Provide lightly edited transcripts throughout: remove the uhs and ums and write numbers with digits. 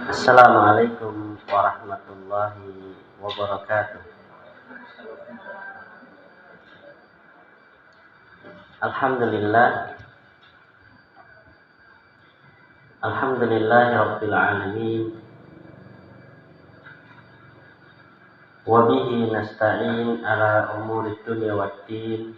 Assalamualaikum warahmatullahi wabarakatuh. Alhamdulillah, Alhamdulillahirabbil alamin. Wa bihi nasta'in ala umuri dunya waddin.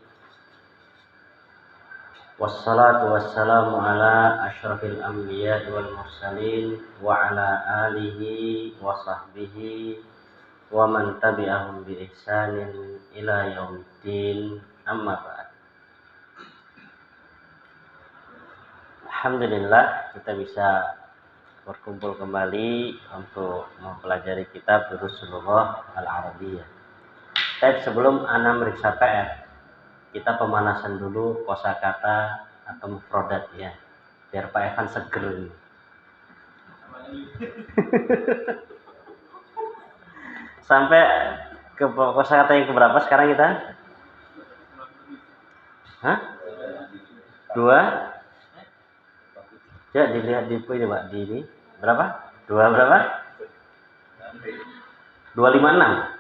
Wassalatu wassalamu ala asyrafil anbiya'i wal mursalin wa ala alihi wa sahbihi wa man tabi'ahum bi ihsanin ila yaumiddin. Amma ba'd. Alhamdulillah kita bisa berkumpul kembali untuk mempelajari kitab Durusul Lughah Al-Arabiyyah. Tapi sebelum ana meriksa PR, kita pemanasan dulu kosakata atau mufradat ya, biar Pak Evan seger ini. Sampai ke kosakata yang keberapa sekarang kita? Hah? 2? Ya dilihat di ini Pak, di ini berapa? 2 berapa? 256.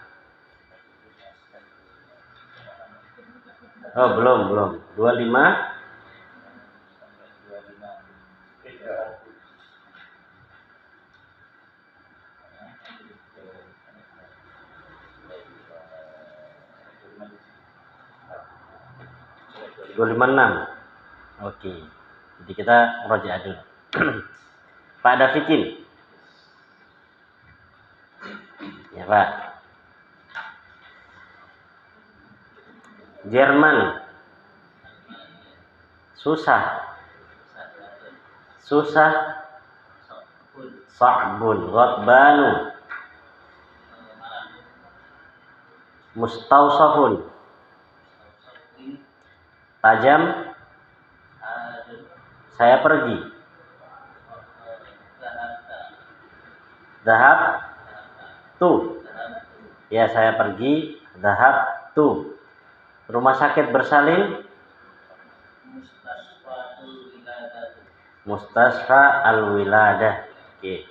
Oh belum 25 256. Oke. Jadi kita murojaah dulu. Pak Dafikin. Ya Pak. Jerman. Susah. Sa'bun. Ghadbanu. Mustawsafun. Tajam. Saya pergi. Zahab tu. Ya saya pergi. Zahab tu. Rumah sakit bersalin. Mustasfa al-wiladah. Oke.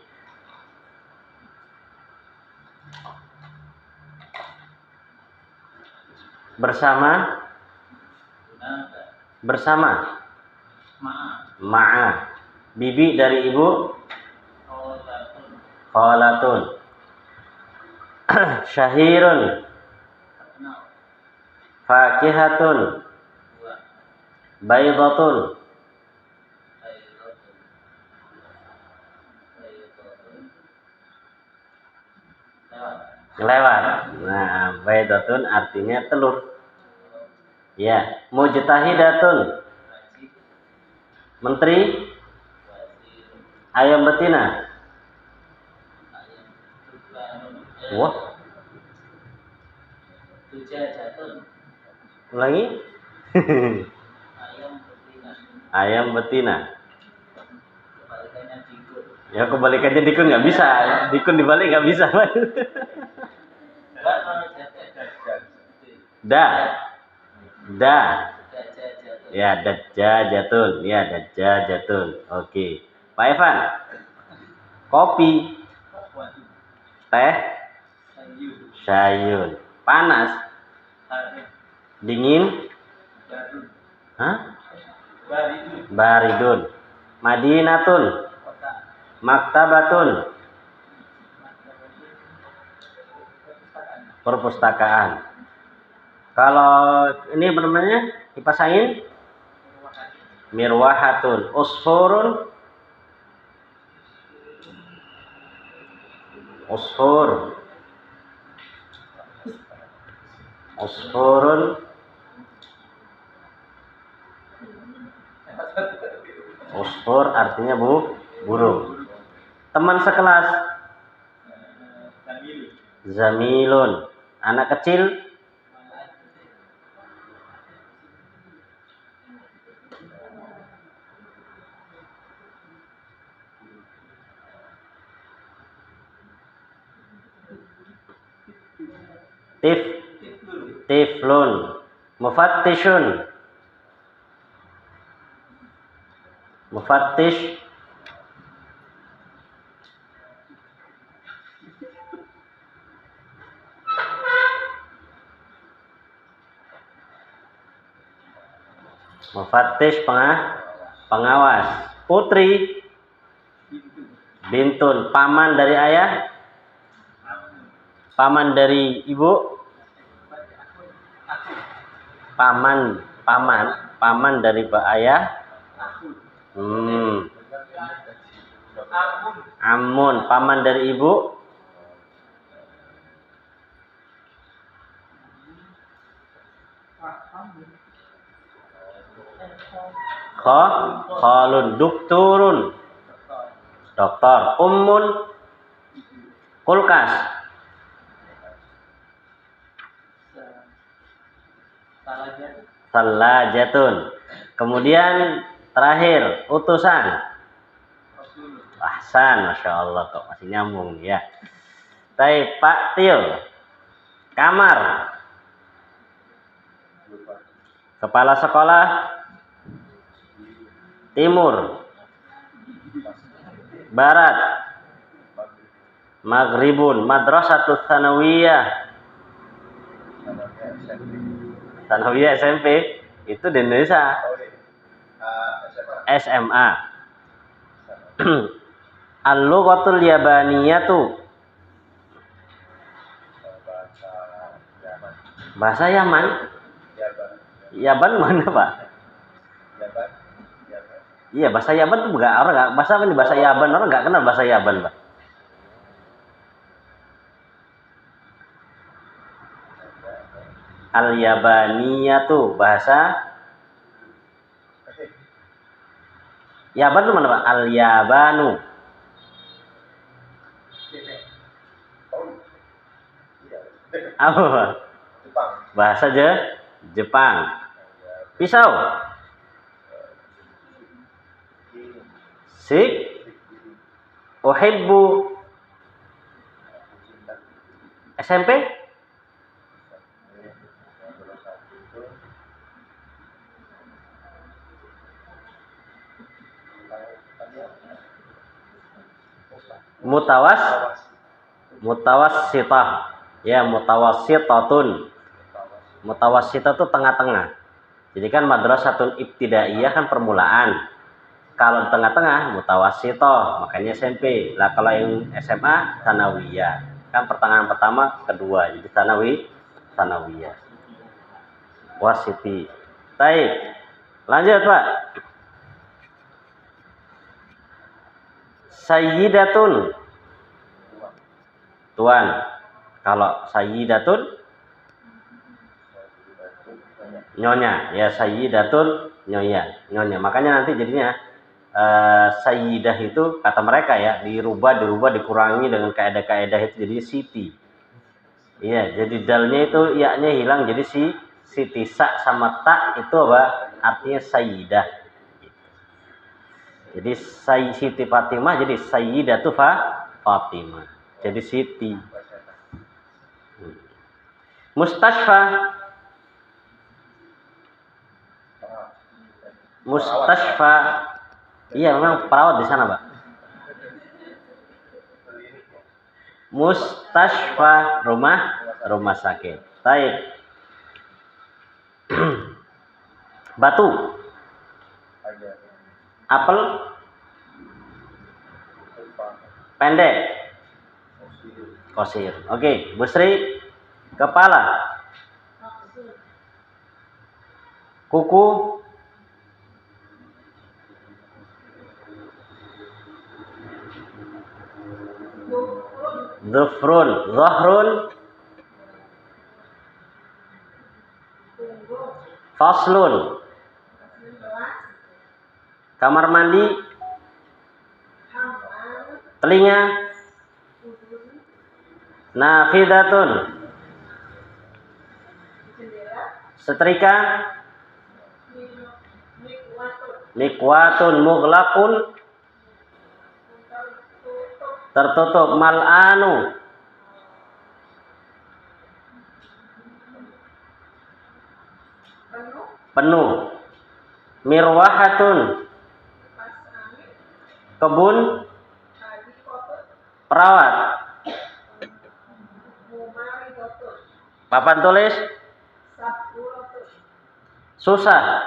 Bersama. Ma'a. Bibi dari ibu. Qalatun. Syahirun. Fakihatun. Baydatun. Lewat. Nah, baydatun artinya telur. Ya, mujtahidatun. Menteri. Ayam betina. Wah. Ulangi. Ayam betina. Ya kebalikannya dikun nggak bisa. Dikun dibalik nggak bisa. Da. Ya dajjajatun. Ya dajjajatun. Oke. Pak Evan. Kopi. Teh. Sayur. Panas. Dingin. Hah? Baridun. Madinatun. Maktabatun. Perpustakaan. Kalau ini benar-benarnya dipasangin mirwahatun. Usfurun. Usfurun. Usfur artinya burung. Teman sekelas. Zamilun. Anak kecil. Tiflun. Mufattishun. Mufattish. Mufattish pengawas. Putri bintun. Paman dari ayah. Paman dari ibu. Paman dari ayah. Amun. Paman dari ibu. Khalun. Dukturun. Doktor. Ummun. Kulkas. Salajatun. Kemudian terakhir utusan. Ahsan, masya Allah kok masih nyambung ya. Baik, Pak Tio. Kamar. Kepala sekolah. Timur. Barat. Maghribun. Madrasatus Tsanawiyah. Tsanawiyah SMP itu di Indonesia. SMA. Al-lughatul yabaniyatu. Bahasa Yaman. Yaban mana, Pak? Iya, bahasa Yaban tuh enggak orang enggak bahasa apa nih bahasa Yaban, orang enggak kenal bahasa Yaban, Pak. Al-yabaniyatu bahasa Yaban itu mana, Pak? Al-yabanu. Apa? Bahasa Jepang. Pisau. Uhibbu. SMP? Mutawassitah. Ya, mutawassitatun. Mutawassitah itu tengah-tengah. Jadi kan madrasatul ibtidaiyah kan permulaan. Kalau tengah-tengah mutawassithah, makanya SMP. Lah kalau yang SMA tsanawiyah. Kan pertengahan pertama, kedua. Jadi tsanawiyah. Wasiti. Baik. Lanjut, Pak. Sayyidatun. Tuan. Kalau sayyidatun nyonya, ya sayyidatun nyonya. Makanya nanti jadinya sayyidah itu kata mereka ya dirubah dikurangi dengan kaidah-kaidah itu jadi siti. Iya, jadi dalnya itu ya-nya hilang jadi siti. Sa sama ta itu apa? Artinya sayyidah. Jadi Siti Fatimah jadi Sayyidatu Fatimah. Jadi Siti. Mustasfa. Iya, memang perawat di sana, Pak. Mustasfa, rumah sakit. Baik. Batu. Apel. Pendek. Kosir. Oke, Busri. Kepala. Kuku. Zahrun. Faslun. Kamar mandi. Telinga. Nafidatun. Setrika. Mikwatun mughlaqun. Tertutup. Mal'anu. Penuh. Mirwahatun. Kebun. Perawat. Papan tulis. Susah.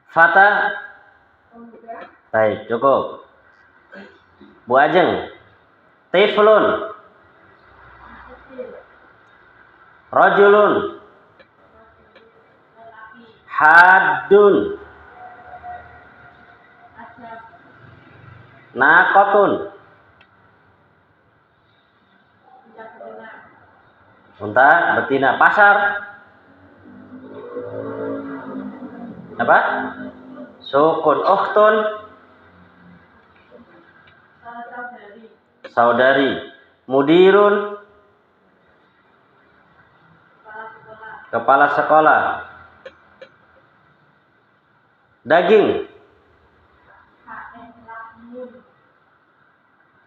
Fata. Baik, cukup. Bu Ajeng. Tiflun. Rajulun. Haddun. Naqatun. Unta betina. Pasar. Apa? Sukun. Ukhtun. Saudari. Mudirun. Kepala sekolah. Daging.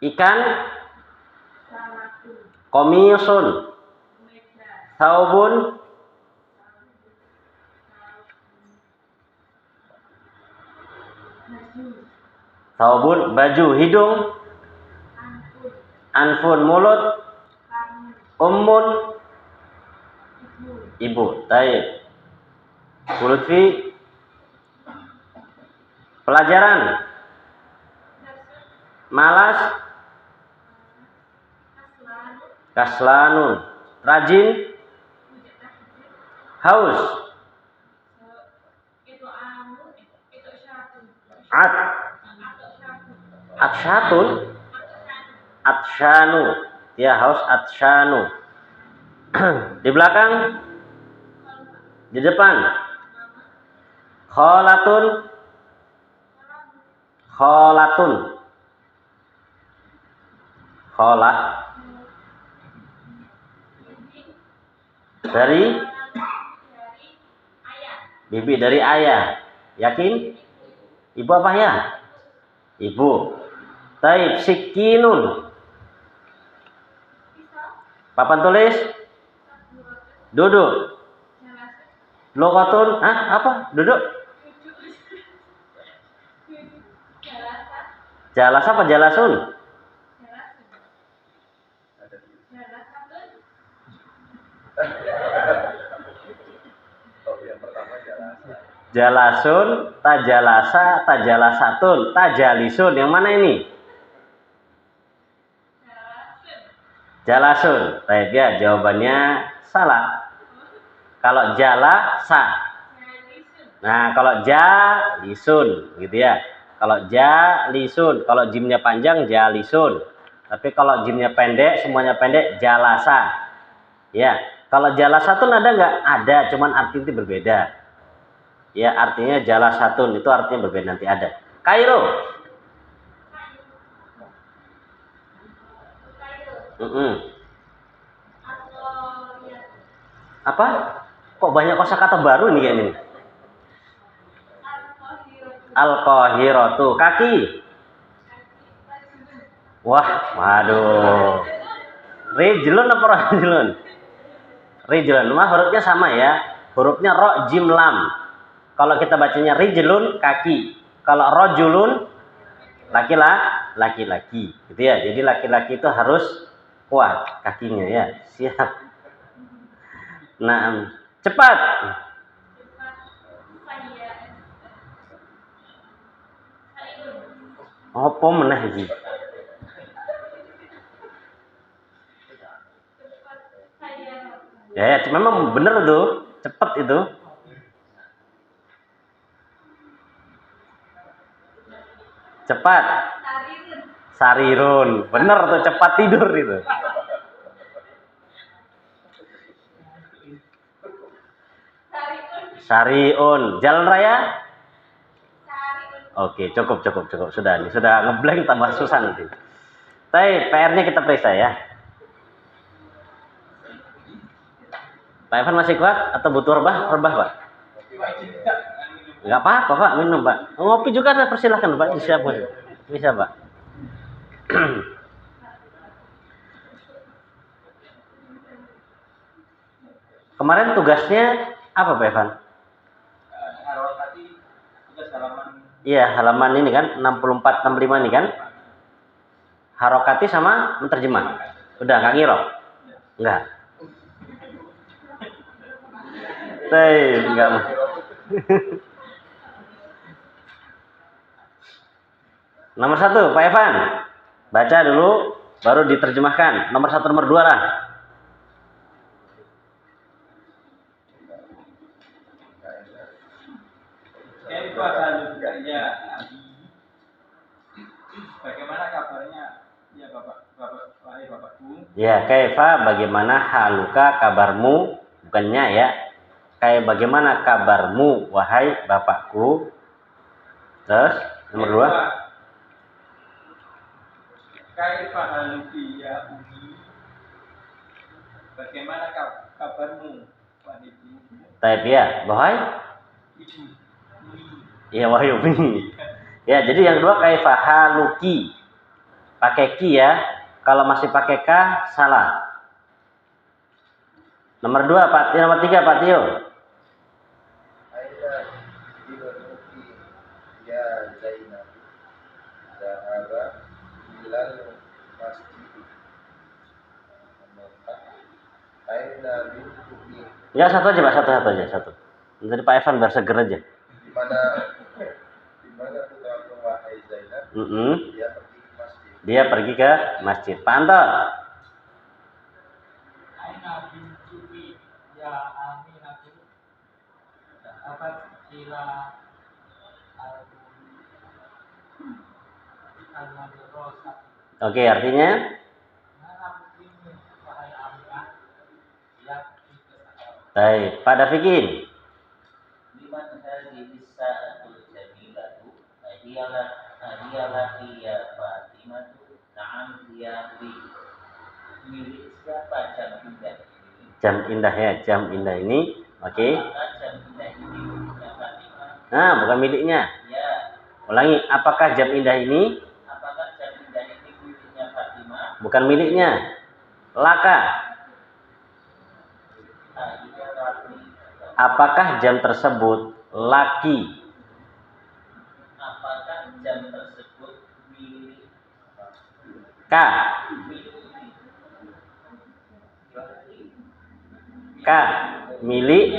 Ikan. Komisun. Saubun. Saubun. Baju. Hidung. Anfun. Mulut. Ummun. Ibu. Taib. Lutfi. Pelajaran. Malas. Kaslanun. Rajin. Haus. At. Atsyatun. Atsyanu. Ya, haus atsyanu. Di belakang. Di depan. Kholatun. Kholatun. Kholah. Dari bibi, dari ayah. Yakin? Ibu apa ya? Ibu. Taib. Sikinun. Papan tulis. Duduk. Lokotun. Apa? Duduk. Jalas apa? Jalasun. Jalasun, tajalasa, tajalasatun, tajalisun. Yang mana ini? Jalasun. Baik ya, jawabannya salah. Kalau jalasa. Nah, kalau jalisun gitu ya. Kalau jalisun, kalau jimnya panjang jalisun. Tapi kalau jimnya pendek, semuanya pendek, jalasa. Ya, kalau jalasatun ada nggak? Ada, cuman artinya berbeda. Ya, artinya jalasatun itu artinya berbeda, nanti ada. Kairo. Apa? Kok banyak kosakata baru nih kayaknya nih? Al-Qahiratu. Kaki. Wah, waduh. Rijlun apa rajulun? Rijlun. Mah hurufnya sama ya. Hurufnya ro, jim, lam. Kalau kita bacanya rijlun, kaki. Kalau rajulun, laki-laki. Gitu ya. Jadi laki-laki itu harus kuat kakinya ya. Siap. Nah, cepat. Apa meneh iki? Ya, memang bener tuh, cepat itu. Cepat. Sarirun. Bener tuh, cepat tidur itu. Sariun. Jalan raya? Oke, cukup. Sudah nih, sudah ngeblank tambah susah nanti. Tapi PR-nya kita periksa ya. Pak Evan masih kuat atau butuh rebah, Pak? Enggak apa-apa, Pak. Minum, Pak. Ngopi juga persilahkan, Pak. Bisa, Pak. Kemarin tugasnya apa, Pak Evan? Iya, halaman ini kan 64 65 ini kan. Harokati sama menterjemah. Udah enggak ngirok? Enggak. Enggak. Nomor 1, Pak Evan. Baca dulu, baru diterjemahkan. Nomor 1, nomor 2 lah. Bagaimana kabarnya? Ya Bapakku. Ya, kaifa bagaimana haluka kabarmu, bukannya ya. Kayak bagaimana kabarmu wahai bapakku. Terus nomor 2. Kaifa haluki ya umi. Bagaimana kabarmu wahai ibu? Taib ya, wahai Ibu. ya wahai umi. Ya, jadi yang kedua kaifa haluki. Pakai ki ya. Kalau masih pakai k salah. Nomor 2 Pak, nomor 3 Pak Tio. Aina binuki ya Zainab zahaba ilal masjid. Aina binuki. Ya satu aja Pak, satu aja, satu. Jadi Pak Evan biar seger aja. Di mana putraku wahai Zainab? Dia pergi ke masjid. Dia pergi ke masjid. Pak Anto. Aina binti ya Aminatu. Dapat ila al-madrasah. Oke, artinya baik, Pak Dafikin. Liman hadhihi sa'atul jamilatu ahiyalati ya Fatimatu na'am ya li. Milik siapa jam indah ini? Jam indah ya, jam indah ini. Oke. Apakah jam indah ini miliknya Fatimah? Nah, bukan miliknya. Ya. Ulangi, apakah jam indah ini? Apakah jam indah ini miliknya Fatimah? Bukan miliknya. Laka. Apakah jam tersebut laki? Apakah jam tersebut milik K. K. Milik.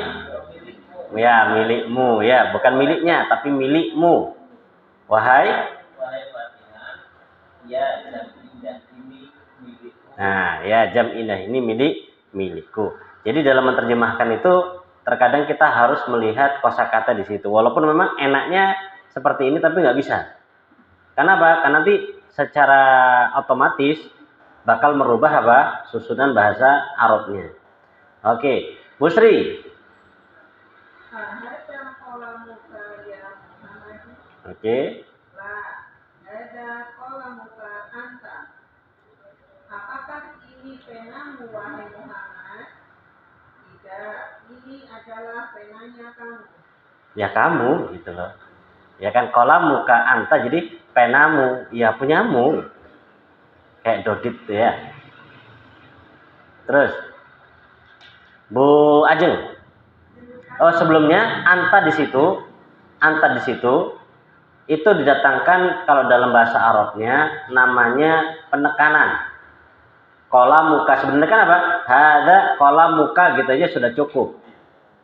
Ya, milikmu ya, bukan miliknya tapi milikmu. Wahai Fatimah, ya jam indah ini milikku. Nah, ya jam indah ini milikku. Jadi dalam menerjemahkan itu terkadang kita harus melihat kosakata di situ. Walaupun memang enaknya seperti ini tapi nggak bisa. Kenapa? Karena nanti secara otomatis bakal merubah apa? Susunan bahasa Arabnya. Oke, Bu Sri. Oke. Apakah ini penamu wahai Muhammad? Tidak, ini adalah penanya kamu. Ya kamu gitu loh. Ya kan kolam muka anta jadi penamu, ya punyamu. Kayak dodit tuh ya. Terus Bu Ajeng. Oh, sebelumnya anta di situ itu didatangkan kalau dalam bahasa Arabnya namanya penekanan. Kolam muka sebenarnya kan apa? Hada kolam muka gitu aja sudah cukup.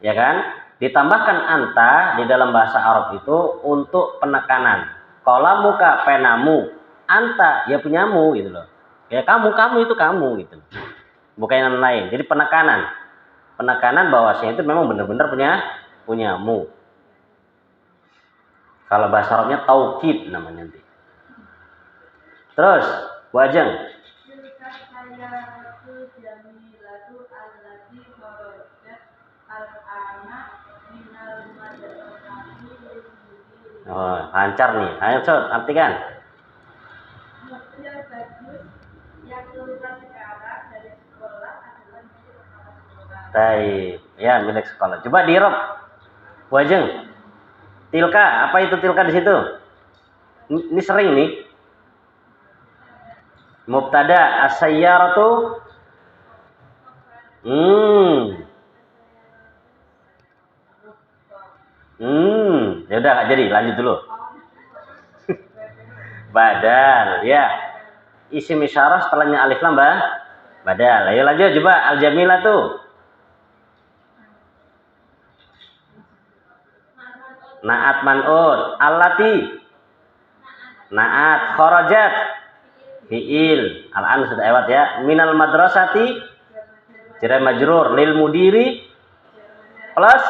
Ya kan? Ditambahkan anta di dalam bahasa Arab itu untuk penekanan. Kolam muka penamu, anta ya punyamu gitu loh. Ya kamu itu kamu gitu. Bukan yang lain. Jadi penekanan. Penekanan bahwasanya itu memang benar-benar punyamu. Kalau bahasa Arabnya taukid namanya nanti. Terus, Bu Ajeng. Oh, lancar nih. Ayo, Sob, artikan. Baik, ya milik sekolah. Coba di-rob. Bu Ajeng. Tilka, apa itu tilka di situ? Ini sering nih. Mubtada as-sayyaratu. Ya udah nggak jadi, lanjut dulu. Badal, ya. Isim isyarah setelahnya alif lam badal. Ayo lanjut coba al-jamilah tuh. Naat man'ut, allati. Naat. Kharajat fi'il. Al-an sudah lewat ya. Minal madrasati jar majrur. Lil mudiri plus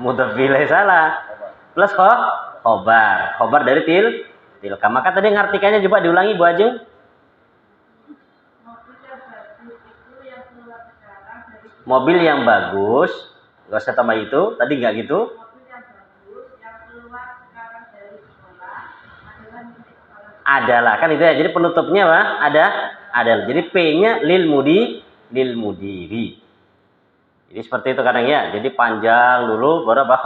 mudhaf ilaih salah. Plus khobar. Khobar dari tilka. Maka tadi ngartikannya coba diulangi Bu Ajeng. Mobil yang bagus, nggak usah tambah itu, tadi nggak gitu. Adalah, kan itu ya. Jadi penutupnya apa? Adalah. Jadi P-nya lil mudiri. Jadi seperti itu kadang ya. Jadi panjang dulu, baru apa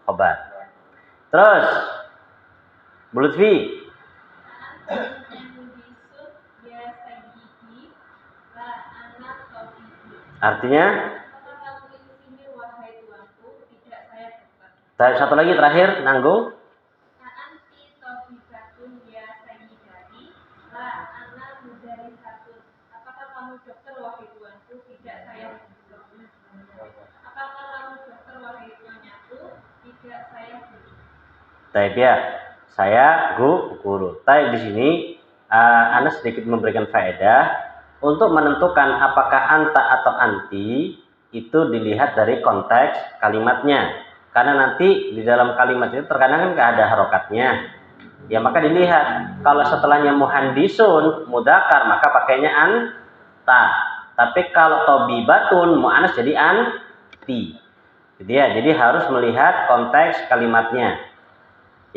khobar. Terus, Bu Lutfi. Artinya? Satu lagi terakhir, nanggung. Apakah kamu dokter wahai tuanku? Tidak, saya guru. Apakah kamu dokter wahai tuanku? Tidak, saya guru. Taib ya, saya guru. Taib di sini, Anda sedikit memberikan faedah. Untuk menentukan apakah anta atau anti itu dilihat dari konteks kalimatnya. Karena nanti di dalam kalimat itu terkadang kan nggak ada harokatnya. Ya maka dilihat. Kalau setelahnya muhandisun, mudakar, maka pakainya anta. Tapi kalau tobibatun, mu'anas jadi anti. Jadi harus melihat konteks kalimatnya.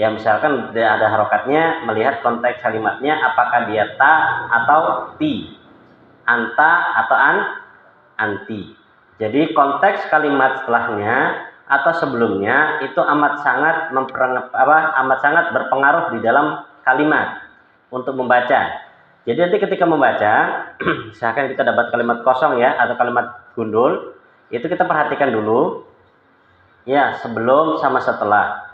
Ya misalkan ada harokatnya, melihat konteks kalimatnya apakah dia ta atau ti. Anta atau anti. Jadi konteks kalimat setelahnya atau sebelumnya itu amat sangat berpengaruh di dalam kalimat untuk membaca. Jadi nanti ketika membaca, misalkan kita dapat kalimat kosong ya atau kalimat gundul, itu kita perhatikan dulu ya sebelum sama setelah.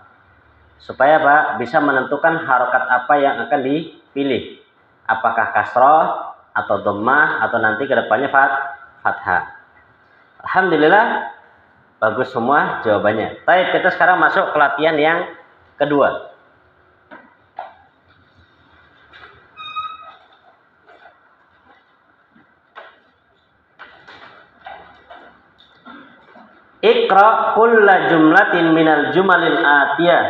Supaya apa? Bisa menentukan harokat apa yang akan dipilih. Apakah kasroh atau dhammah atau nanti kedepannya fathah. Alhamdulillah bagus semua jawabannya. Baik, kita sekarang masuk ke latihan yang kedua. Iqra kulla jumlatin minal jumalil atiyah.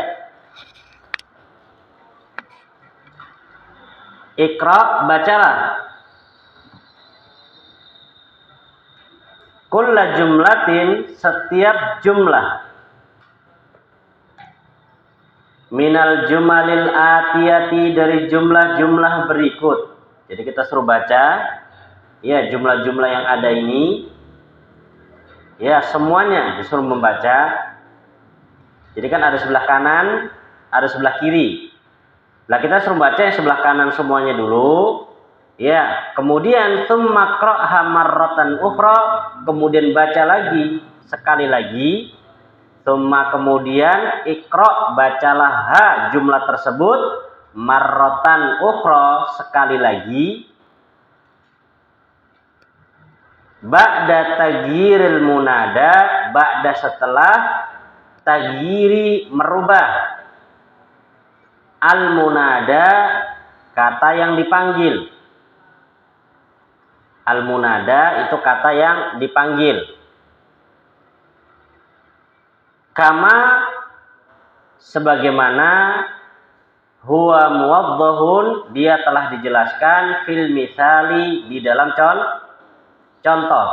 Iqra, bacalah. Kulla jumlatin, setiap jumlah. Minal jumalil atiyati, dari jumlah-jumlah berikut. Jadi kita suruh baca ya jumlah-jumlah yang ada ini. Ya semuanya disuruh membaca. Jadi kan ada sebelah kanan, ada sebelah kiri. Nah kita suruh baca yang sebelah kanan semuanya dulu. Ya, kemudian tsumma qra'ha marratan ukhra, kemudian baca lagi sekali lagi. Tsumma kemudian iqra, bacalah ha jumlah tersebut marratan ukhra, sekali lagi. Ba'da taghyiril munada, ba'da setelah taghyiri merubah al munada kata yang dipanggil. Al munada itu kata yang dipanggil. Kama sebagaimana huwa muwaddahun, dia telah dijelaskan fil misali, di dalam contoh.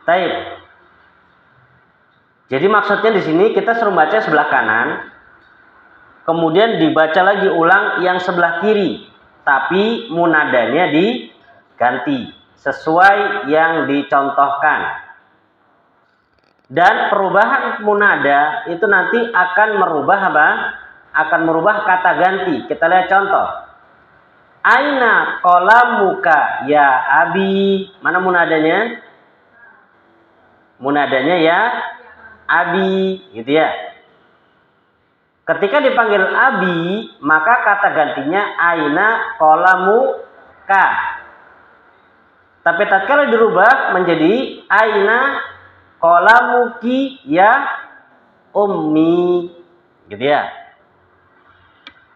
Taib. Jadi maksudnya di sini kita suruh baca sebelah kanan, kemudian dibaca lagi ulang yang sebelah kiri, tapi munadanya diganti sesuai yang dicontohkan. Dan perubahan munada itu nanti akan merubah apa? Akan merubah kata ganti. Kita lihat contoh. Aina qalamuka ya abi. Mana munadanya? Munadanya ya abi, gitu ya. Ketika dipanggil abi, maka kata gantinya aina qalamuka. Tapi tatkala dirubah menjadi aina qalamuki ya ummi, gitu ya.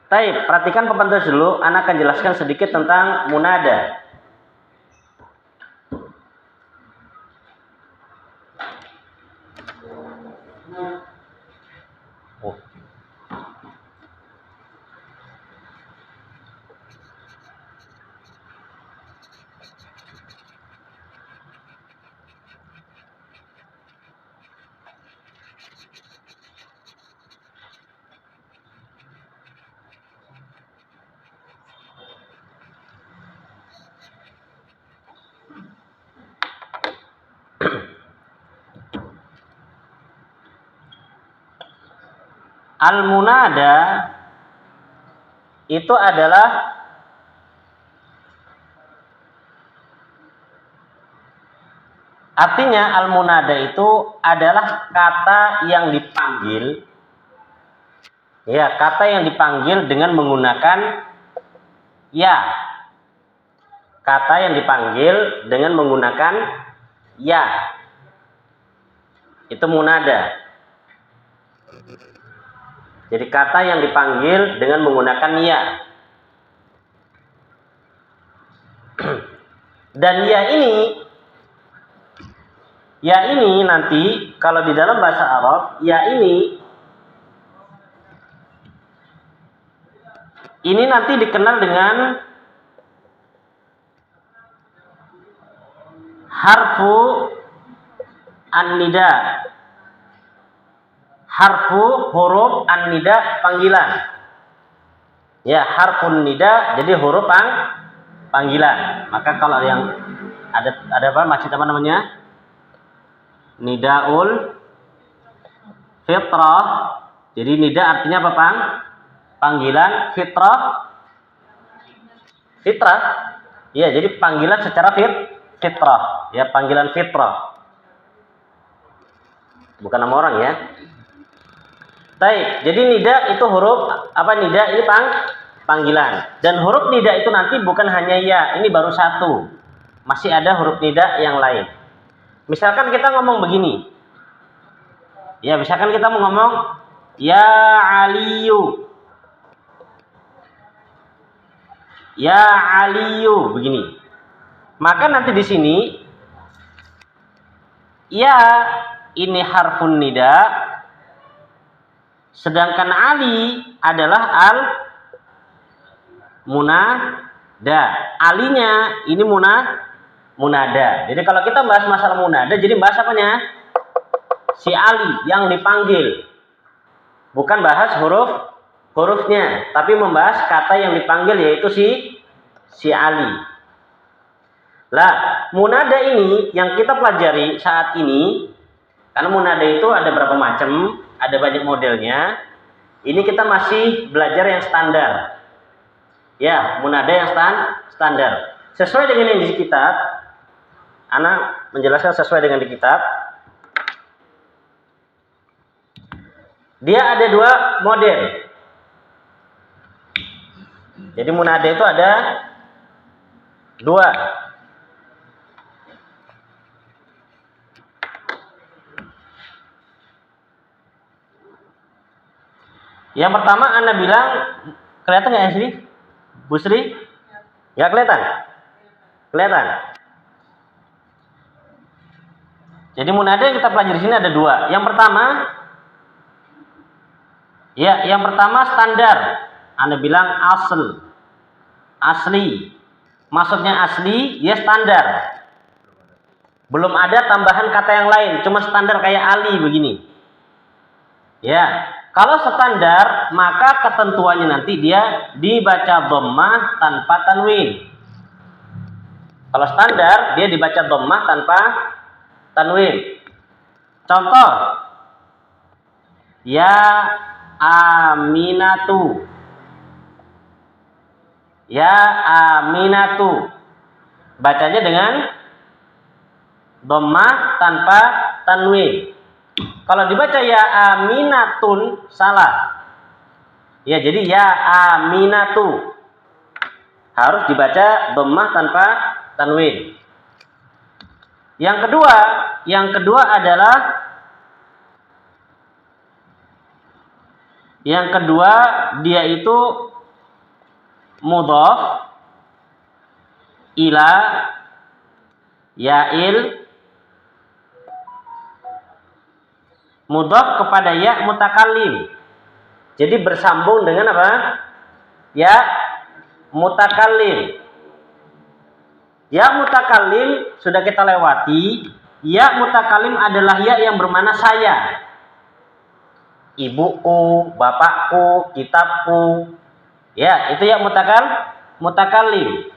Baik, perhatikan pepantau dulu, anak akan jelaskan sedikit tentang munada. Oh. Al-munada itu adalah artinya al-munada itu adalah kata yang dipanggil, ya, kata yang dipanggil dengan menggunakan ya. Kata yang dipanggil dengan menggunakan ya. Itu munada. Jadi kata yang dipanggil dengan menggunakan ya. Dan ya ini nanti kalau di dalam bahasa Arab, ya ini nanti dikenal dengan harfu an-nida. Harfu huruf an-nida panggilan. Ya, harfun nida jadi huruf panggilan. Maka kalau yang ada apa masjid apa namanya? Nidaul fitrah. Jadi nida artinya apa, Pang? Panggilan, fitrah. Fitrah. Ya, jadi panggilan secara fitrah. Ya, panggilan fitrah. Bukan nama orang ya. Baik, jadi nida itu huruf apa, nida ini panggilan. Dan huruf nida itu nanti bukan hanya ya, ini baru satu. Masih ada huruf nida yang lain. Misalkan kita ngomong begini. Ya, misalkan kita mau ngomong ya Aliyu. Ya Aliyu begini. Maka nanti di sini ya ini harfun nida. Sedangkan Ali adalah al-munada. Alinya ini munada. Jadi kalau kita bahas masalah munada, jadi bahas apanya? Si Ali yang dipanggil. Bukan bahas hurufnya, tapi membahas kata yang dipanggil yaitu si Ali. Lah, munada ini yang kita pelajari saat ini, karena munada itu ada berapa macam, ada banyak modelnya. Ini kita masih belajar yang standar. Ya, munada yang standar. Sesuai dengan yang di kitab, anak menjelaskan sesuai dengan di kitab. Dia ada dua model. Jadi munada itu ada dua. Yang pertama Anda bilang, kelihatan nggak ya sini? Bu Sri? Nggak kelihatan? Kelihatan? Jadi munada yang kita pelajari di sini ada dua. Yang pertama standar. Anda bilang asli. Maksudnya asli, ya standar. Belum ada tambahan kata yang lain, cuma standar kayak Ali begini. Ya. Kalau standar, maka ketentuannya nanti dia dibaca dhammah tanpa tanwin. Kalau standar, dia dibaca dhammah tanpa tanwin. Contoh, ya Aminatu. Ya Aminatu. Bacanya dengan dhammah tanpa tanwin. Kalau dibaca ya Aminatun salah. Ya, jadi ya Aminatu harus dibaca dhammah tanpa tanwin. Yang kedua adalah dia itu mudhaf ila ya'il, mudhaf kepada ya mutakallim. Jadi bersambung dengan apa? Ya mutakallim. Ya mutakallim sudah kita lewati. Ya mutakallim adalah ya yang bermakna saya. Ibuku, bapakku, kitabku. Ya, itu ya mutakallim.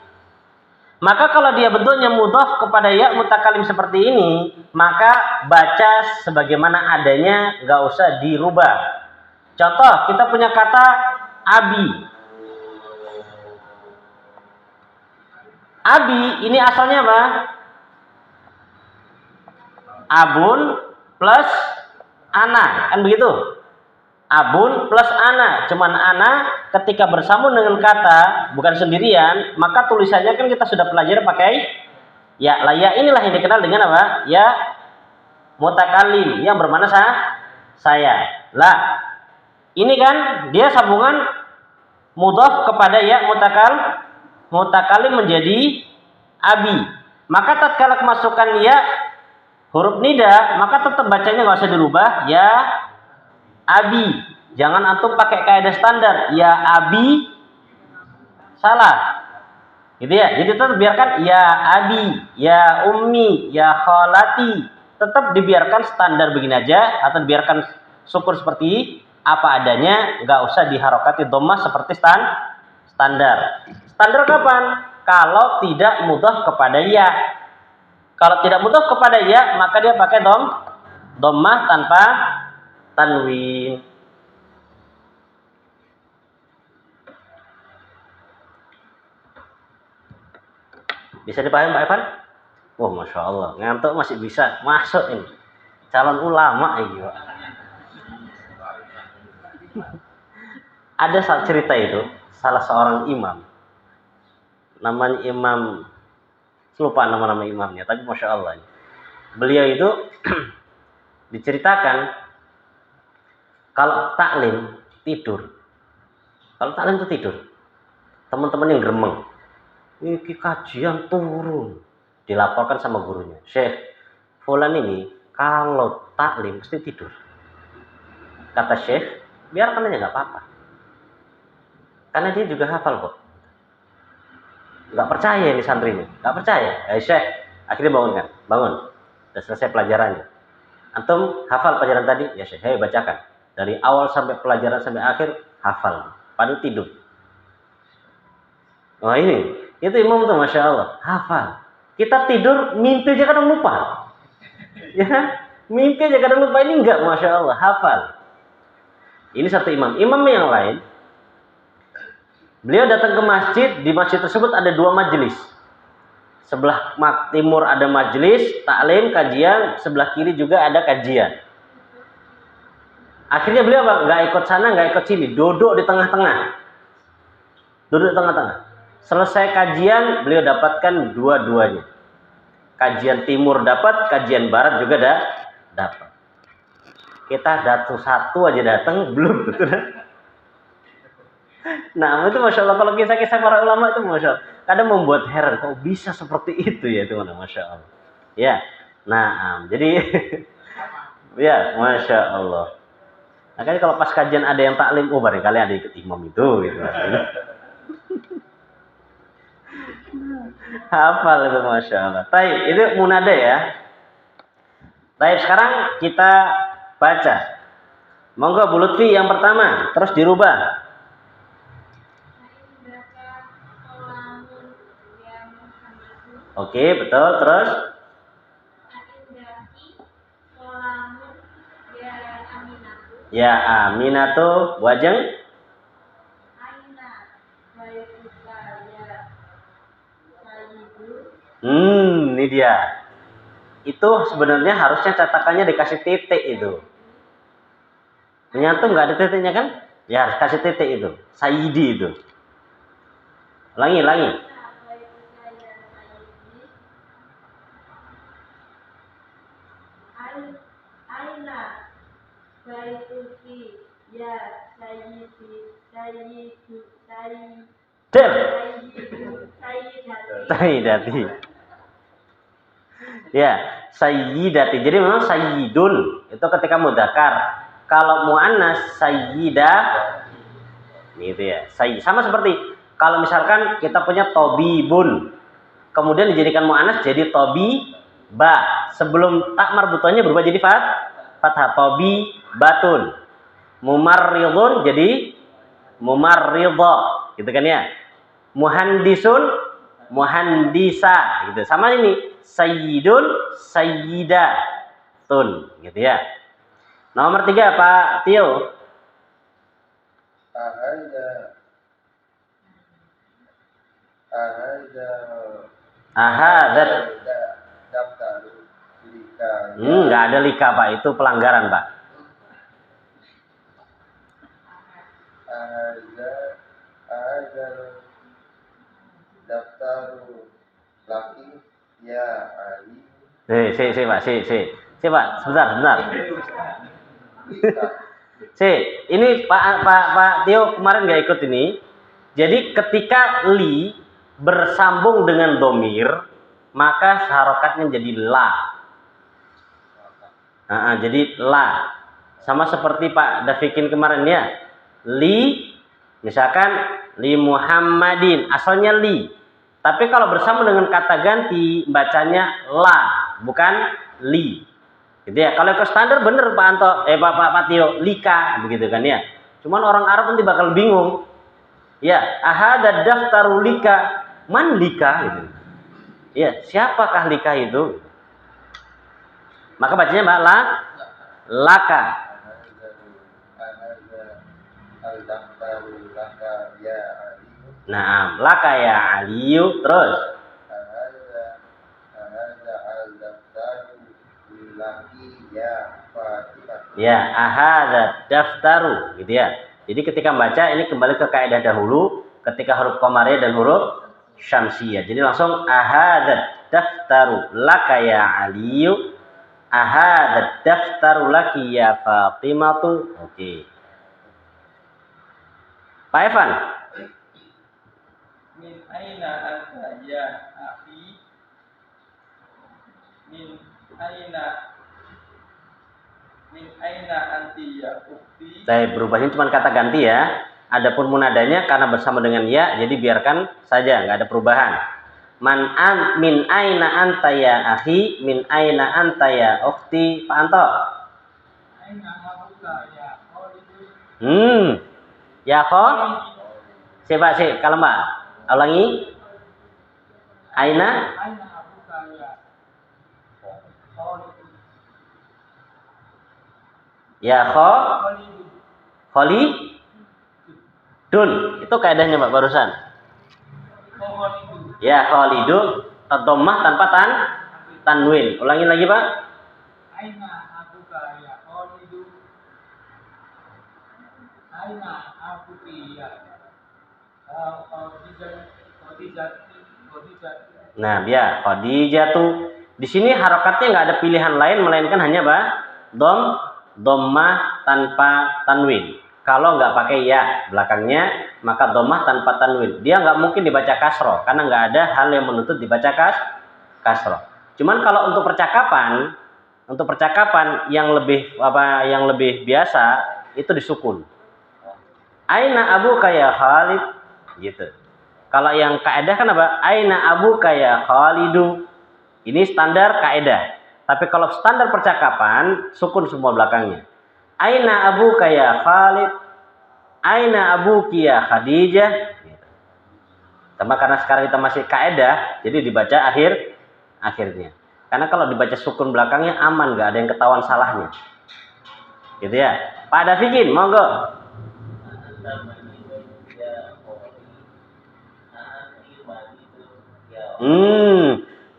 Maka kalau dia bentuknya mudhaf kepada ya mutakallim seperti ini, maka baca sebagaimana adanya, nggak usah dirubah. Contoh, kita punya kata abi. Abi ini asalnya apa? Abun plus ana, kan begitu? Abun plus ana, cuman ana ketika bersambung dengan kata bukan sendirian, maka tulisannya kan kita sudah pelajari pakai ya. Lah ya inilah yang dikenal dengan apa? Ya mutakallim yang bermakna saya. Lah ini kan dia sambungan mudhaf kepada ya mutakallim menjadi abi. Maka tatkala kemasukan ya huruf nida, maka tetap bacanya nggak usah dirubah ya abi. Jangan antum pakai kaidah standar ya abi, salah gitu ya. Jadi tetap biarkan ya abi, ya ummi, ya khalati, tetap dibiarkan standar begini aja, atau dibiarkan syukur seperti apa adanya, nggak usah diharokati dhammah seperti standar. Standar kapan? Kalau tidak mudhaf kepada ya. Kalau tidak mudhaf kepada ya, maka dia pakai dhammah tanpa tanwin. Bisa dipahami Pak Evan? Oh, Masya Allah, ngantuk masih bisa masuk ini. Calon ulama ini Pak. Ada saat cerita itu, salah seorang imam, namanya Imam, lupa nama-nama imamnya, tapi Masya Allah. Beliau itu diceritakan kalau taklim tidur. Kalau taklim itu tidur. Teman-teman yang gremeng. Ini kajian turun. Dilaporkan sama gurunya. Syekh, fulan ini kalau taklim mesti tidur. Kata Syekh, biarkan aja nggak apa-apa. Karena dia juga hafal kok. Nggak percaya ini santrinya. Nggak percaya. Syekh, akhirnya bangun. Sudah selesai pelajarannya. Antum hafal pelajaran tadi? Ya Syekh, bacakan. Dari awal sampai pelajaran sampai akhir hafal. Padahal tidur. Oh ini, itu imam tuh Masya Allah, hafal. Kita tidur, mimpi aja kadang lupa. Ya, mimpi aja kadang lupa, ini enggak Masya Allah, hafal. Ini satu imam. Imam yang lain, beliau datang ke masjid, di masjid tersebut ada 2 majelis. Sebelah timur ada majelis, taklim, kajian, sebelah kiri juga ada kajian. Akhirnya beliau nggak ikut sana, nggak ikut sini, duduk di tengah-tengah. Selesai kajian, beliau dapatkan dua-duanya. Kajian timur dapat, kajian barat juga dapat. Kita satu aja datang, belum tentu. Nah, itu Masya Allah, kalau kisah-kisah para ulama itu Masya Allah, kadang membuat heran, kok bisa seperti itu ya teman-teman, Masya Allah. Ya, nah, jadi ya, Masya Allah. Makanya kalau pas kajian ada yang taklim, oh barangkali ada ikut imam itu, gitu. Hafal itu Masya Allah. Baik, itu munada ya. Baik, sekarang kita baca. Monggo Bu Lutfi yang pertama, terus dirubah. Oke, betul, terus. Ya Aminatu wajeng. Ini dia. Itu sebenarnya harusnya cetakannya dikasih titik itu. Menyatu nggak ada titiknya kan? Ya harus kasih titik itu. Sayyidi itu. Ulangi. Aina baituki ya sayyidi Del. sayyidati. Sayyidati. Ya, sayyidati. Jadi memang sayyidun itu ketika mudzakkar. Kalau muannas sayyidah gitu ya. Sama seperti kalau misalkan kita punya tobibun, kemudian dijadikan muannas jadi tobiba. Sebelum tak marbutohnya berubah jadi fathah tobibatun. Mumarridun jadi mumarridha, gitu kan ya. Muhandisun muhandisa, gitu. Sama ini sayyidun sayyidatun, gitu ya. Nomor 3 Pak Tio. Ahadat. Nggak ada lika Pak, itu pelanggaran Pak. Daftaru laki ya Ali. Pak, Pak, sebentar. Ini Pak Tio kemarin nggak ikut ini. Jadi ketika li bersambung dengan domir, maka harokatnya jadi la. Jadi la. Sama seperti Pak Dafikin kemarin ya. Li, misalkan li Muhammadin, asalnya li. Tapi kalau bersama dengan kata ganti, bacanya la, bukan li. Gitu ya. Kalau ke standar bener Pak Anto, Pak Tio, lika, begitu kan ya. Cuman orang Arab nanti bakal bingung. Ya, ahada daftaru lika, man lika gitu. Ya, siapakah lika itu? Maka bacanya Mbak laka. Nah, laka ya Aliyu, terus. Ya, ahada daftaru, gitu ya. Jadi ketika membaca ini kembali ke kaidah dahulu, ketika huruf qamariyah dan huruf syamsiyah. Jadi langsung ahada daftaru laka ya Aliyu, ahada daftaru laki ya Fatimatu. Oke. Pak Evan. Min aina anta ya akhi? Min aina anti ya ukhti? Saya berubahnya cuma kata ganti ya. Adapun munadanya karena bersama dengan ya, jadi biarkan saja, nggak ada perubahan. Min aina anta ya akhi, min aina anta ya ukhti. Pak Anto. Aina abuka ya Khalid? Ya Siapa sih? Kalau Mbak, ulangi. Aina abuka ya Khalid? Ya Khalidun. Itu kaidahnya Mbak barusan. Ya Khalidun, dhammah tanpa tanwin. Ulangi lagi Pak. Aina abuka ya Khalid? Aina abuki ya Khadijah? Nah, ya Khadijatu. Di sini harokatnya nggak ada pilihan lain melainkan hanya dhammah tanpa tanwin. Kalau nggak pakai ya belakangnya, maka dhammah tanpa tanwin. Dia nggak mungkin dibaca kasroh karena nggak ada hal yang menuntut dibaca kasroh. Cuman kalau untuk percakapan yang lebih biasa itu disukun. Aina abuka ya Khalid, gitu. Kalau yang kaidah kan apa? Aina abuka ya Khalidu. Ini standar kaidah. Tapi kalau standar percakapan, sukun semua belakangnya. Aina abuka ya Khalid, aina abuki ya Khadijah. Gitu. Sama karena sekarang kita masih kaidah, jadi dibaca akhirnya. Karena kalau dibaca sukun belakangnya aman, nggak ada yang ketahuan salahnya. Gitu ya. Pak Dafikin, monggo.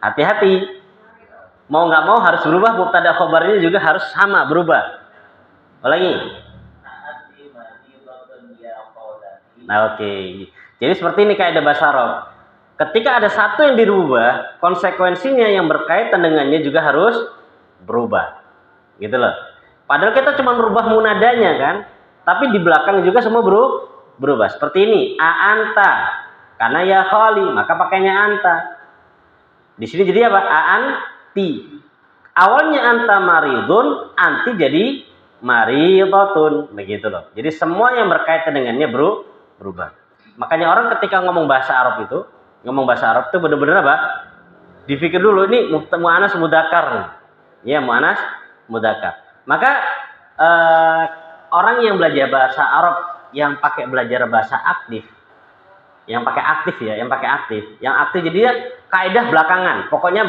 Hati-hati. Mau nggak mau harus berubah, mubtada khobarnya juga harus sama berubah. Ulangi. Nah, oke. Jadi seperti ini kaidah bahasa Arab. Ketika ada satu yang dirubah, konsekuensinya yang berkaitan dengannya juga harus berubah. gitu loh. Padahal kita cuma merubah munadanya kan, tapi di belakang juga semua berubah. Seperti ini, anta, karena ya khali, maka pakainya anta. Di sini jadi apa? Aanti. Awalnya anta maridun, anti jadi maridatun, begitu loh. Jadi semua yang berkaitan dengannya berubah. Makanya orang ketika ngomong bahasa Arab itu benar-benar apa? Dipikir dulu ini mu'anas mudzakkar. Ya, mu'anas mudzakkar. Maka orang yang belajar bahasa Arab yang pakai belajar bahasa aktif, yang pakai aktif, yang aktif jadi dia kaidah belakangan. Pokoknya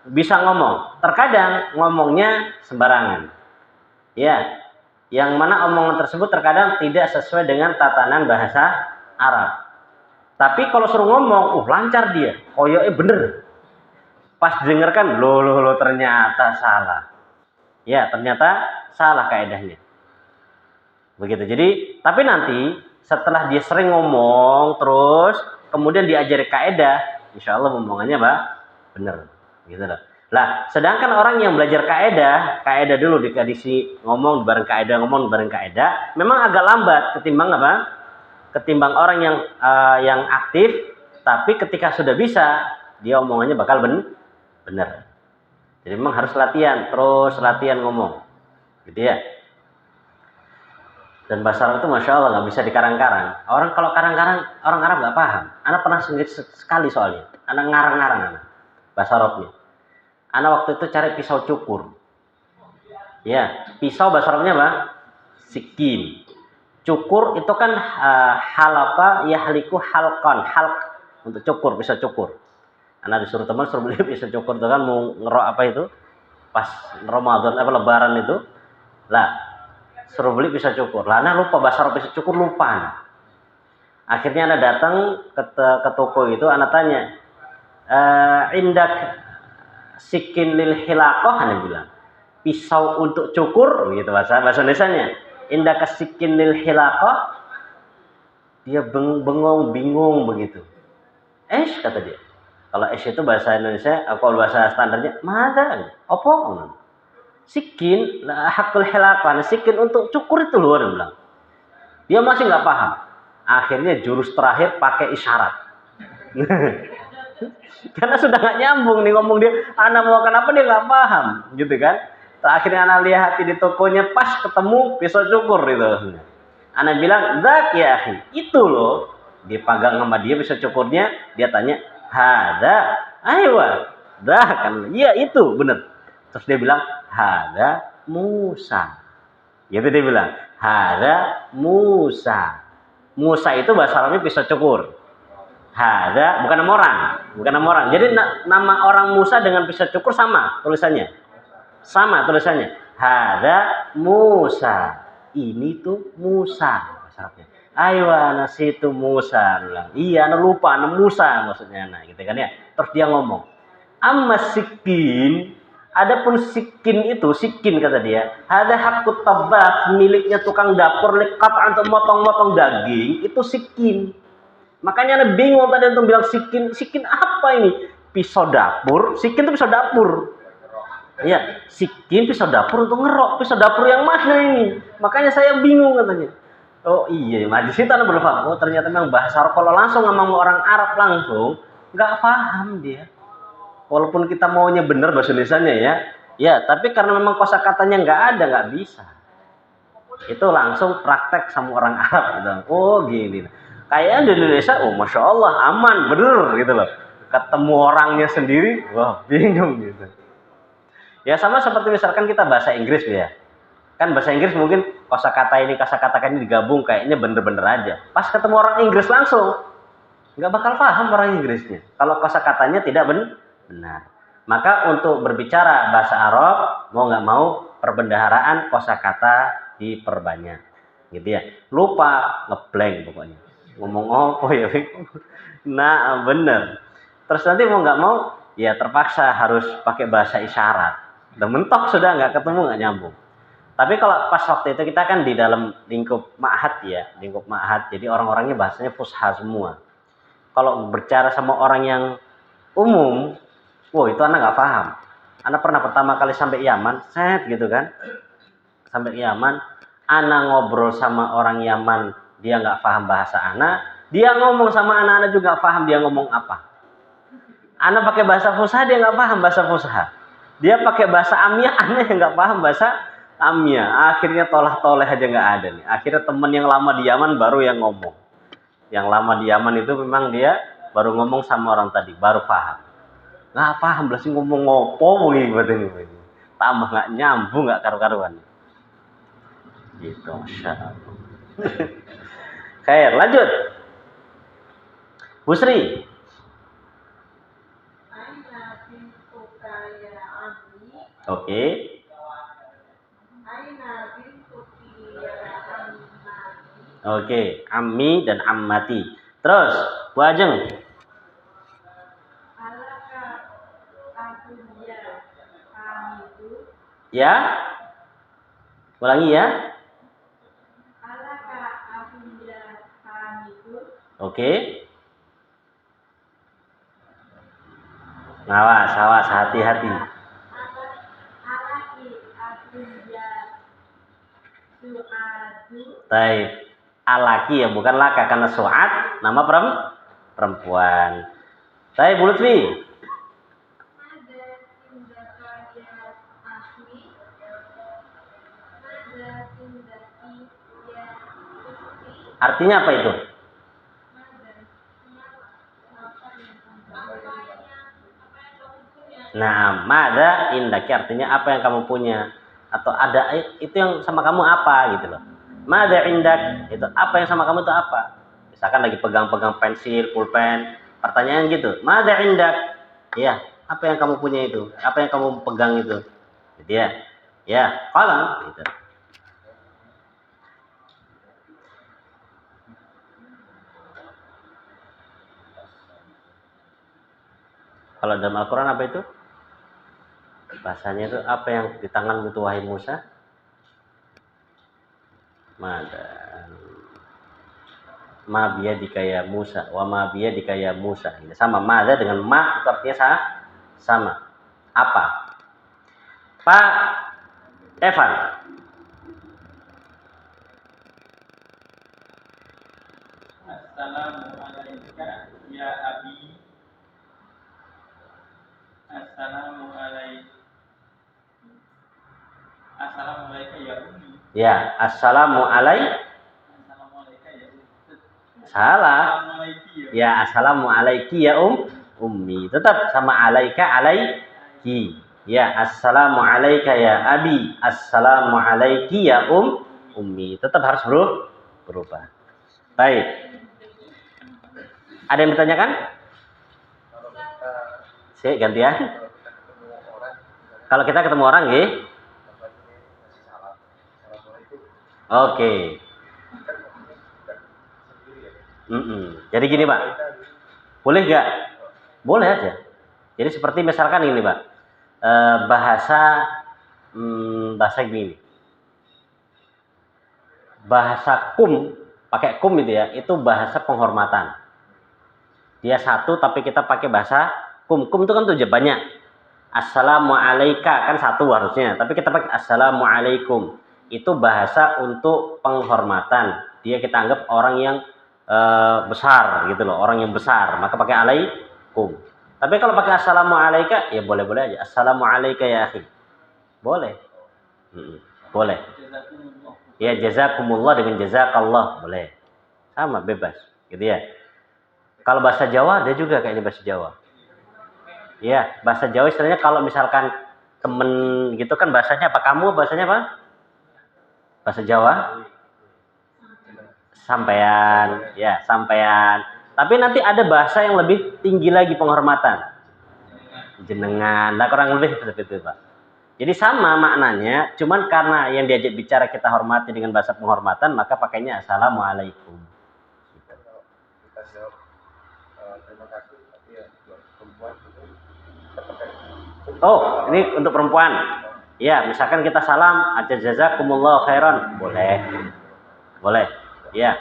bisa ngomong. Terkadang ngomongnya sembarangan. Ya, yang mana omongan tersebut terkadang tidak sesuai dengan tatanan bahasa Arab. Tapi kalau suruh ngomong, lancar dia, koyoknya bener. Pas didengarkan, lo ternyata salah. Ya, ternyata salah kaidahnya. Begitu. Jadi, tapi nanti setelah dia sering ngomong terus, kemudian diajari kaidah, insya Allah omongannya bener. Gitu loh. Lah, sedangkan orang yang belajar kaidah dulu dikasih ngomong bareng kaidah, memang agak lambat ketimbang apa? Ketimbang orang yang aktif, tapi ketika sudah bisa, dia omongannya bakal benar. Jadi memang harus terus latihan ngomong, gitu ya. Dan bahasa Arab itu masya Allah nggak bisa dikarang-karang. Orang kalau karang-karang orang Arab nggak paham. Anak pernah sekali soalnya. Anak ngarang-ngarang bahasa Arabnya. Anak waktu itu cari pisau cukur. Ya, pisau bahasa Arabnya apa? Sikin. Cukur itu kan halapa yahliku halqan, untuk cukur, pisau cukur. Anak disuruh teman suruh beli pisau cukur itu kan mau ngerok apa itu? Pas Ramadan lebaran itu. Lah, suruh beli pisau cukur. Lah anak lupa bahasa Arab pisau cukur lupa. Akhirnya anak datang ke toko itu, anak tanya, indak sikin lil hilaqah, anak bilang pisau untuk cukur gitu bahasa Indonesianya. Indah kasikin lil hilaqah, dia bingung begitu. Kata dia. Kalau itu bahasa Indonesia, kalau bahasa standarnya mana? Apa? Sikin hakul hilaqah, sikin untuk cukur itu loh, dia bilang. Dia masih nggak paham. Akhirnya jurus terakhir pakai isyarat. Karena sudah nggak nyambung nih ngomong dia, anak mau kenapa dia nggak paham, gitu kan? Akhirnya anak lihat di tokonya pas ketemu pisau cukur itu. Anak bilang, "Zak ya akhi, itu loh." Dipegang sama dia pisau cukurnya, dia tanya, "Hada?" "Aywa." "Dah kan." "Iya itu, benar." Terus dia bilang, "Hada Musa." Gitu dia bilang, "Hada Musa." Musa itu bahasa Arabnya pisau cukur. Hada bukan nama orang. Jadi nama orang Musa dengan pisau cukur sama tulisannya. Hada Musa. Ini tuh Musa bahasa Arabnya. Aywa nasitu Musa. Bilang, iya, anak lupa, anak Musa maksudnya anak, gitu kan ya. Terus dia ngomong, amma sikin, adapun sikin kata dia, ada hakut tabak, miliknya tukang dapur, lekat untuk motong-motong daging, itu sikin. Makanya anak bingung tadi untuk bilang sikin apa ini? Pisau dapur, sikin itu pisau dapur. Ya, sikin pisau dapur untuk ngerok, pisau dapur yang mana ini? Makanya saya bingung katanya. Oh iya, di situ anak berpaham. Oh ternyata memang bahasa Arab kalau langsung ngomong orang Arab langsung nggak paham dia. Walaupun kita maunya bener bahasa Indonesianya ya, tapi karena memang kosakatanya nggak ada, nggak bisa. Itu langsung praktek sama orang Arab gitu. Oh gini. Kayak di Indonesia, oh masya Allah aman, bener gitu loh. Ketemu orangnya sendiri, wah bingung gitu. Ya sama seperti misalkan kita bahasa Inggris ya. Kan bahasa Inggris mungkin kosakata ini digabung kayaknya bener-bener aja. Pas ketemu orang Inggris langsung nggak bakal paham orang Inggrisnya. Kalau kosakatanya tidak benar. Maka untuk berbicara bahasa Arab mau nggak mau perbendaharaan kosakata diperbanyak, gitu ya. Lupa ngeblank pokoknya. Ngomong apa ya? Nah bener. Terus nanti mau nggak mau ya terpaksa harus pakai bahasa isyarat. Udah mentok sudah nggak ketemu nggak nyambung. Tapi kalau pas waktu itu kita kan di dalam lingkup ma'had ya, jadi orang-orangnya bahasanya fusha semua. Kalau berbicara sama orang yang umum, wah itu anak nggak paham. Ana pernah pertama kali sampai Yaman, set gitu kan. Sampai Yaman, ana ngobrol sama orang Yaman, dia nggak paham bahasa ana, dia ngomong sama ana juga nggak paham dia ngomong apa. Ana pakai bahasa Fusha, dia nggak paham bahasa Fusha. Dia pakai bahasa Amiyah, ana yang nggak paham bahasa Amiyah. Akhirnya tolah-toleh aja nggak ada nih. Akhirnya teman yang lama di Yaman baru yang ngomong. Yang lama di Yaman itu memang dia baru ngomong sama orang tadi, baru paham. Nggak paham, belas ngomong ngopo begini. Tambah nggak nyambung, nggak karu-karuan. Gitu, Masya Allah. Khair, lanjut. Busri. Aina bintuka ya Abi. Oke. Aina bintuki ya Ammati. Oke, Ammi dan Ammati. Terus, Bu Ajeng. Alaka abunya Hamidu. Ya. Ulangi ya. Alaka abunya Hamidu. Oke. Awas, hati-hati. Alaki abunya Su'adu. Baik. Alaki ya, bukan laka karena Su'ad nama perempuan. Baik, Bu Lutfi. Ada tindaka ya Ahmi. Ada tindaki ya Usti. Artinya apa itu? Nah, mada indaki artinya apa yang kamu punya, atau ada itu yang sama kamu apa gitu loh. Mada indak itu apa yang sama kamu itu apa? Misalkan lagi pegang-pegang pensil, pulpen, pertanyaan gitu. Mada indak? Ya, apa yang kamu punya itu? Apa yang kamu pegang itu? Gitu ya. Ya, qalam gitu. Kalau dalam Al-Quran apa itu? Bahasanya itu apa yang di tanganmu itu wahai Musa? Ma biyadika ya Musa wa ma biyadika ya Musa. Ini sama mada dengan ma itu artinya sama. Apa? Pak Evan. Assalamualaikum ya Abi. Assalamualaikum ya Umi. Ya, assalamualaikum. Assalamualaikum ya Umi. Salah. Assalamualaikum Ya, assalamualaikum ya ummi. Tetap sama alaika alaiki. Ya, assalamualaikum ya abi. Assalamualaikum ya ummi. Tetap harus berubah. Baik. Ada yang bertanyakan? Saya gantian. Kalau kita ketemu orang, ya. Oke. Jadi gini Pak, boleh nggak? Boleh aja. Jadi seperti misalkan ini Pak, bahasa gini, bahasa kum, pakai kum itu ya, itu bahasa penghormatan. Dia satu tapi kita pakai bahasa kum. Kum itu kan tuh banyak. Assalamualaikum kan satu harusnya, tapi kita pakai assalamualaikum. Itu bahasa untuk penghormatan. Dia kita anggap orang yang besar gitu loh, orang yang besar, maka pakai alaikum. Tapi kalau pakai assalamualaikum ya boleh-boleh aja. Assalamualaikum ya akhi. Boleh. Boleh. Ya jazakumullah dengan jazakallah boleh. Sama bebas, gitu ya. Kalau bahasa Jawa dia juga kayaknya bahasa Jawa. Ya, bahasa Jawa istilahnya kalau misalkan temen gitu kan bahasanya apa? Kamu bahasanya apa? Bahasa Jawa? Sampean, ya sampean. Tapi nanti ada bahasa yang lebih tinggi lagi penghormatan. Jenengan, lah kurang lebih seperti itu Pak. Jadi sama maknanya, cuman karena yang diajak bicara kita hormati dengan bahasa penghormatan, maka pakainya assalamualaikum. Gitu. Kita jawab terima kasih, tapi ya buat perempuan itu kita pakai. Oh, ini untuk perempuan. Ya, misalkan kita salam, jazakumullah khairan, boleh. Boleh. Ya,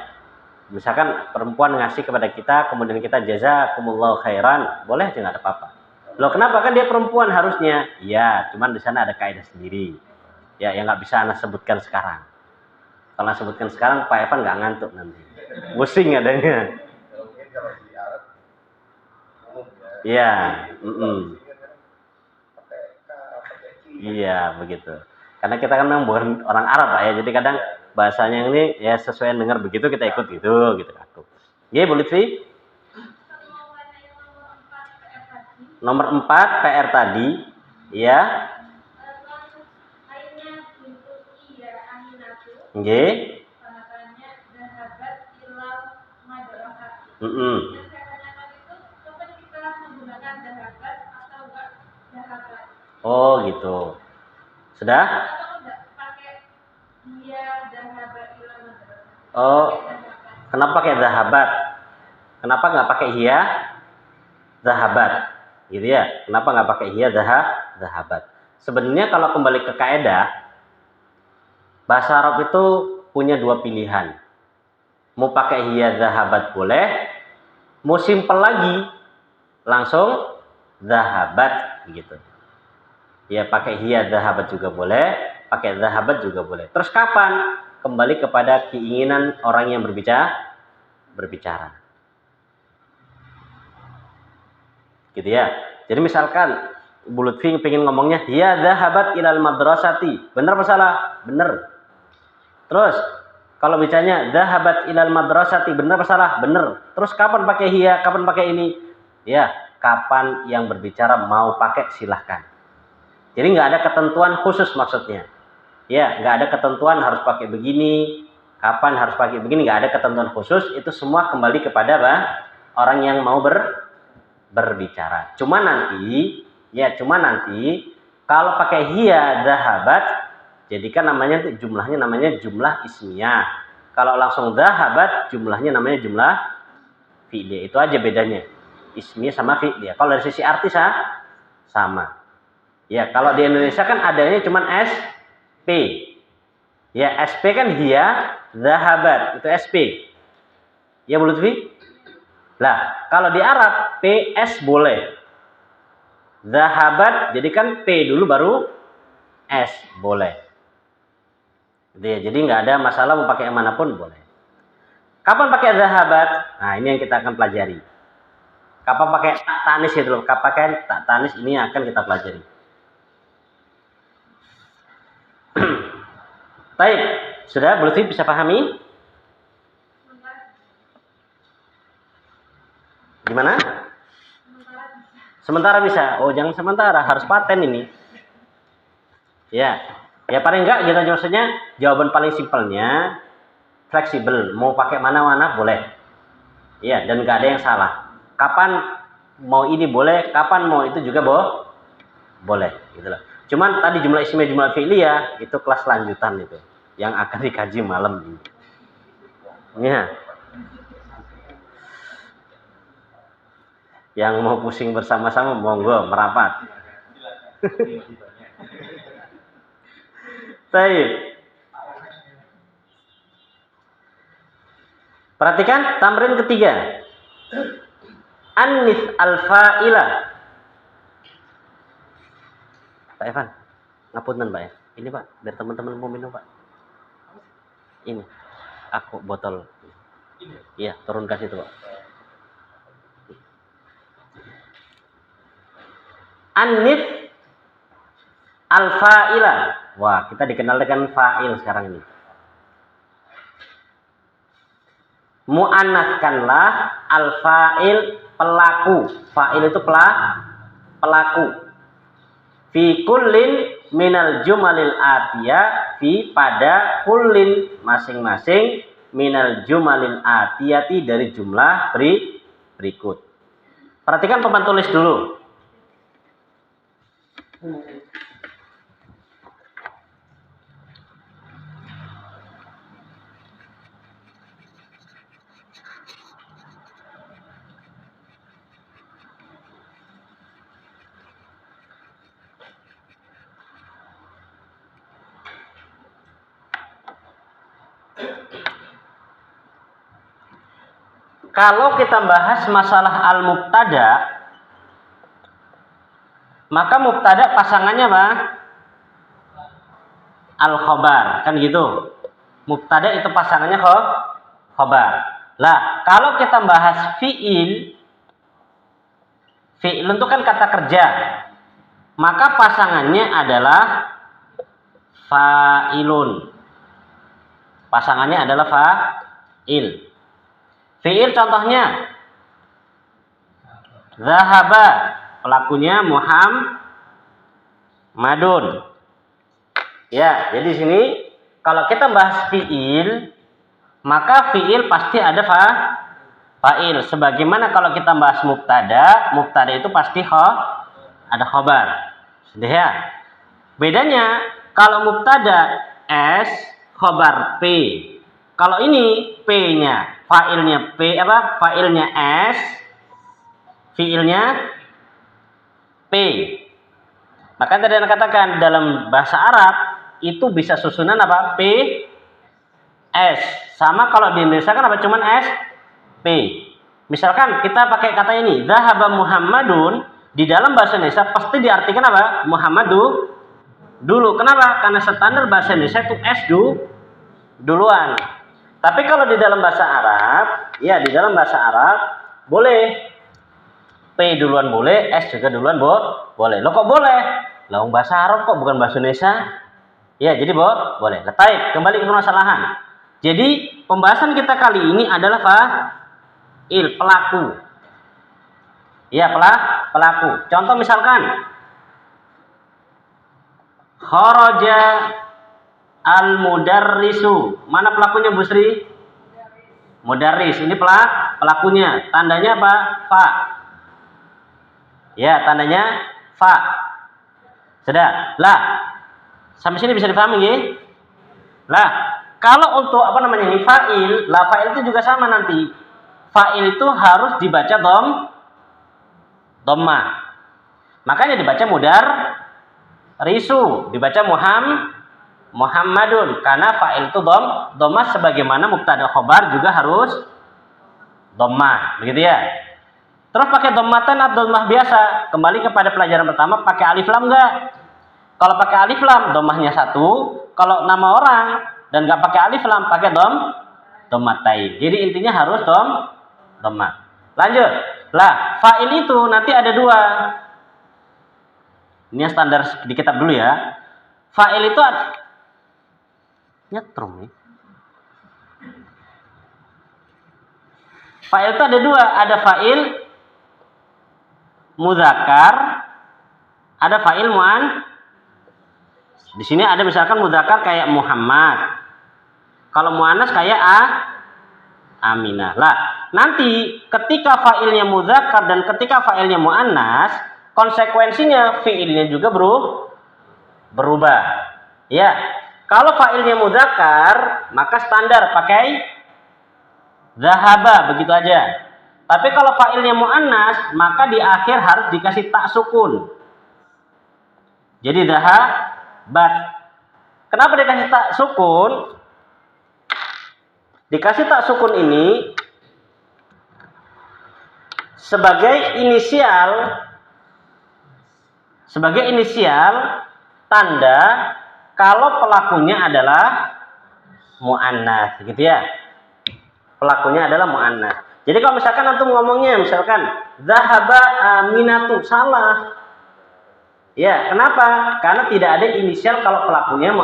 misalkan perempuan ngasih kepada kita, kemudian kita jazakumullah khairan, boleh aja nggak ada apa-apa. Loh kenapa, kan dia perempuan harusnya? Iya, cuman di sana ada kaidah sendiri. Ya, yang nggak bisa Anda sebutkan sekarang. Kalau Anda sebutkan sekarang, Pak Evan nggak ngantuk nanti. Pusing adanya. Mungkin kalau di Arab umum ya. Iya. Pakai K, pakai I. Iya, begitu. Karena kita kan memang bukan orang Arab, Pak ya. Jadi kadang bahasanya ini ya sesuai dengar begitu kita ikut gitu aku. Iya, Bu Lutfi? Nomor 4 PR tadi, ya. Nggih. Oh, gitu. Sudah? Oh, kenapa pakai zahabat? Kenapa nggak pakai hiya zahabat? Gitu ya? Kenapa nggak pakai hiya zahabat? Sebenarnya kalau kembali ke kaidah, bahasa Arab itu punya dua pilihan. Mau pakai hiya zahabat boleh, mau simpel lagi, langsung zahabat gitu. Ya pakai hiya zahabat juga boleh, pakai zahabat juga boleh. Terus kapan? Kembali kepada keinginan orang yang berbicara. Gitu ya. Jadi misalkan Bu Lutfi pengen ngomongnya hiya zahabat ilal madrasati. Benar apa salah? Benar. Terus kalau bicaranya zahabat ilal madrasati, benar apa salah? Benar. Terus kapan pakai hiya? Kapan pakai ini? Ya, kapan yang berbicara mau pakai silahkan. Jadi nggak ada ketentuan khusus maksudnya. Ya, nggak ada ketentuan harus pakai begini, kapan harus pakai begini, nggak ada ketentuan khusus. Itu semua kembali kepada orang yang mau berbicara. Cuma nanti kalau pakai hiya zahabat, jadikan namanya jumlahnya namanya jumlah ismiyah. Kalau langsung zahabat, jumlahnya namanya jumlah fi'liyah. Itu aja bedanya. Ismiyah sama fi'liyah. Kalau dari sisi arti sama. Ya, kalau di Indonesia kan adanya cuma SP. Ya, SP kan hiya zahabat, itu SP. Ya, Bu Lutfi? Lah, kalau di Arab PS boleh. Zahabat jadikan P dulu baru S boleh. Jadi nggak ada masalah mau pakai yang manapun boleh. Kapan pakai zahabat? Nah, ini yang kita akan pelajari. Kapan pakai tak tanis itu loh. Kapan pakai tak tanis ini yang akan kita pelajari. Baik, sudah Bu Lutfi bisa pahami? Gimana? Sementara bisa. Oh, jangan sementara, harus paten ini. Ya. Ya paling enggak gitu maksudnya jawaban paling simpelnya fleksibel. Mau pakai mana-mana boleh. Ya, dan enggak ada yang salah. Kapan mau ini boleh, kapan mau itu juga boleh, gitu loh. Cuman tadi jumlah ismiyah jumlah fi'liyah itu kelas lanjutan itu yang akan dikaji malam ini. Ya. Yang mau pusing bersama-sama monggo merapat. Baik. Perhatikan tamrin ketiga. Anis al-fa'ila. Pak Evan, ngapunten Pak ya. Ini Pak, biar teman-teman mau minum Pak. Ini, aku botol. Iya, turun kasih itu Pak. Anis al-fa'ila. Wah, kita dikenal dengan fa'il sekarang ini. Mu'annaskanlah al-fa'il pelaku. Fa'il itu pelaku. Fi kullin minal jumalil atiyah. Fi pada kullin masing-masing minal jumalil atiyati dari jumlah berikut. Perhatikan papan tulis dulu. Kalau kita bahas masalah al-mubtada, maka mubtada pasangannya apa? Al-khobar, kan gitu. Mubtada itu pasangannya khobar. Lah, kalau kita bahas fi'il itu kan kata kerja. Maka pasangannya adalah fa'ilun. Pasangannya adalah fa'il. Fi'il contohnya zahaba, pelakunya Muhammadun. Ya, jadi sini kalau kita bahas fi'il, maka fi'il pasti ada fa'il. Sebagaimana kalau kita bahas mubtada itu pasti ada khobar. Sudah ya? Bedanya kalau mubtada S, khobar P. Kalau ini P-nya, fa'ilnya P apa? Fa'ilnya S, fi'ilnya P. Maka tadi Anda katakan dalam bahasa Arab itu bisa susunan apa? P, S. Sama kalau di Indonesia kan apa? Cuman S, P. Misalkan kita pakai kata ini, zahaba Muhammadun, di dalam bahasa Indonesia pasti diartikan apa? Muhammadu dulu. Kenapa? Karena standar bahasa Indonesia itu S duluan. Tapi kalau di dalam bahasa Arab, ya di dalam bahasa Arab boleh P duluan boleh, S juga duluan boleh. Lo kok boleh? Lah bahasa Arab kok bukan bahasa Indonesia? Ya, jadi boleh. Baik, kembali ke permasalahan. Jadi pembahasan kita kali ini adalah fa'il, pelaku. Ya, pelaku. Contoh misalkan kharaja al-mudarrisu. Mana pelakunya, Bu Sri? Mudarris. Ini pelakunya. Tandanya apa? Fa. Ya, tandanya fa. Sudah. Lah, sampai sini bisa dipahami ya? Lah, kalau untuk apa namanya ini fa'il, lah fa'il itu juga sama nanti. Fa'il itu harus dibaca dhammah. Makanya dibaca risu, dibaca Muhammadun, karena fa'il itu dhammah sebagaimana mubtada khobar juga harus dhammah, begitu ya. Terus pakai dhammatan atau dhammah biasa? Kembali kepada pelajaran pertama, pakai alif lam enggak? Kalau pakai alif lam, dhammahnya satu. Kalau nama orang dan enggak pakai alif lam, pakai dhammatain. Jadi intinya harus dhammah. Lanjut. Lah, fa'il itu nanti ada dua. Ini yang standar di kitab dulu ya. Fa'il itu nyetrum nih. Fa'il itu ada dua, ada fa'il mudzakkar, ada fa'il di sini ada misalkan mudzakkar kayak Muhammad. Kalau muannas kayak Aminah. Lah, nanti ketika fa'ilnya mudzakkar dan ketika fa'ilnya muannas, konsekuensinya fi'ilnya juga berubah. Ya. Kalau fa'ilnya mudzakkar, maka standar pakai zahaba, begitu aja. Tapi kalau fa'ilnya muannas, maka di akhir harus dikasih tak sukun. Jadi zahabat. Kenapa dikasih tak sukun? Dikasih tak sukun ini sebagai inisial tanda kalau pelakunya adalah muannas, gitu ya. Pelakunya adalah muannas. Jadi kalau misalkan antum ngomongnya misalkan zahaba Aminatu, salah. Ya, kenapa? Karena tidak ada inisial kalau pelakunya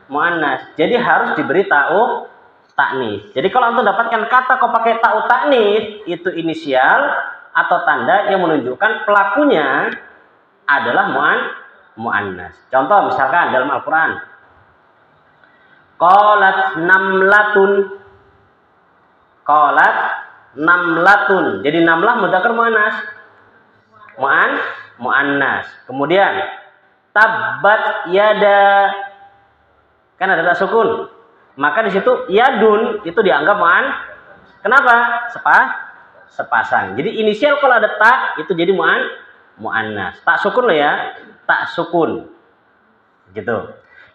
muannas. Jadi harus diberi ta'u ta'nis. Jadi kalau antum dapatkan kata kok pakai ta'u ta'nis, itu inisial atau tanda yang menunjukkan pelakunya adalah muannas. Contoh misalkan dalam Al-Qur'an. Qalat namlatun. Qalat namlatun. Jadi namlah mudzakkar muannas. Muannas. Kemudian tabbat yada. Kan ada tak sukun. Maka di situ yadun itu dianggap Kenapa? Sepasang. Jadi inisial kalau ada tak itu jadi muannas. Tak sukun loh ya. Tak sukun. Gitu.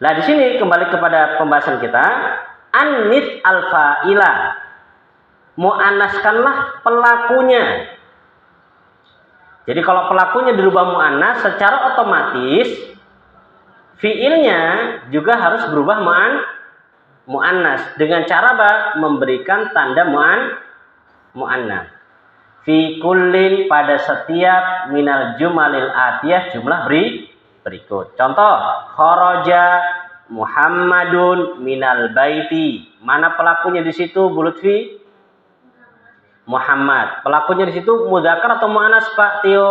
Nah, di sini kembali kepada pembahasan kita, annis al-fa'ila. Muannaskanlah pelakunya. Jadi kalau pelakunya dirubah mu'annas, secara otomatis fiilnya juga harus berubah mu'annas. Dengan cara apa? Memberikan tanda mu'annas. Fi kullin, pada setiap minal jumalil atiyah, jumlah berikut. Contoh, kharaja Muhammadun minal baiti. Mana pelakunya di situ, Bu Lutfi? Muhammad. Pelakunya di situ mudzakkar atau muannas, Pak Tio?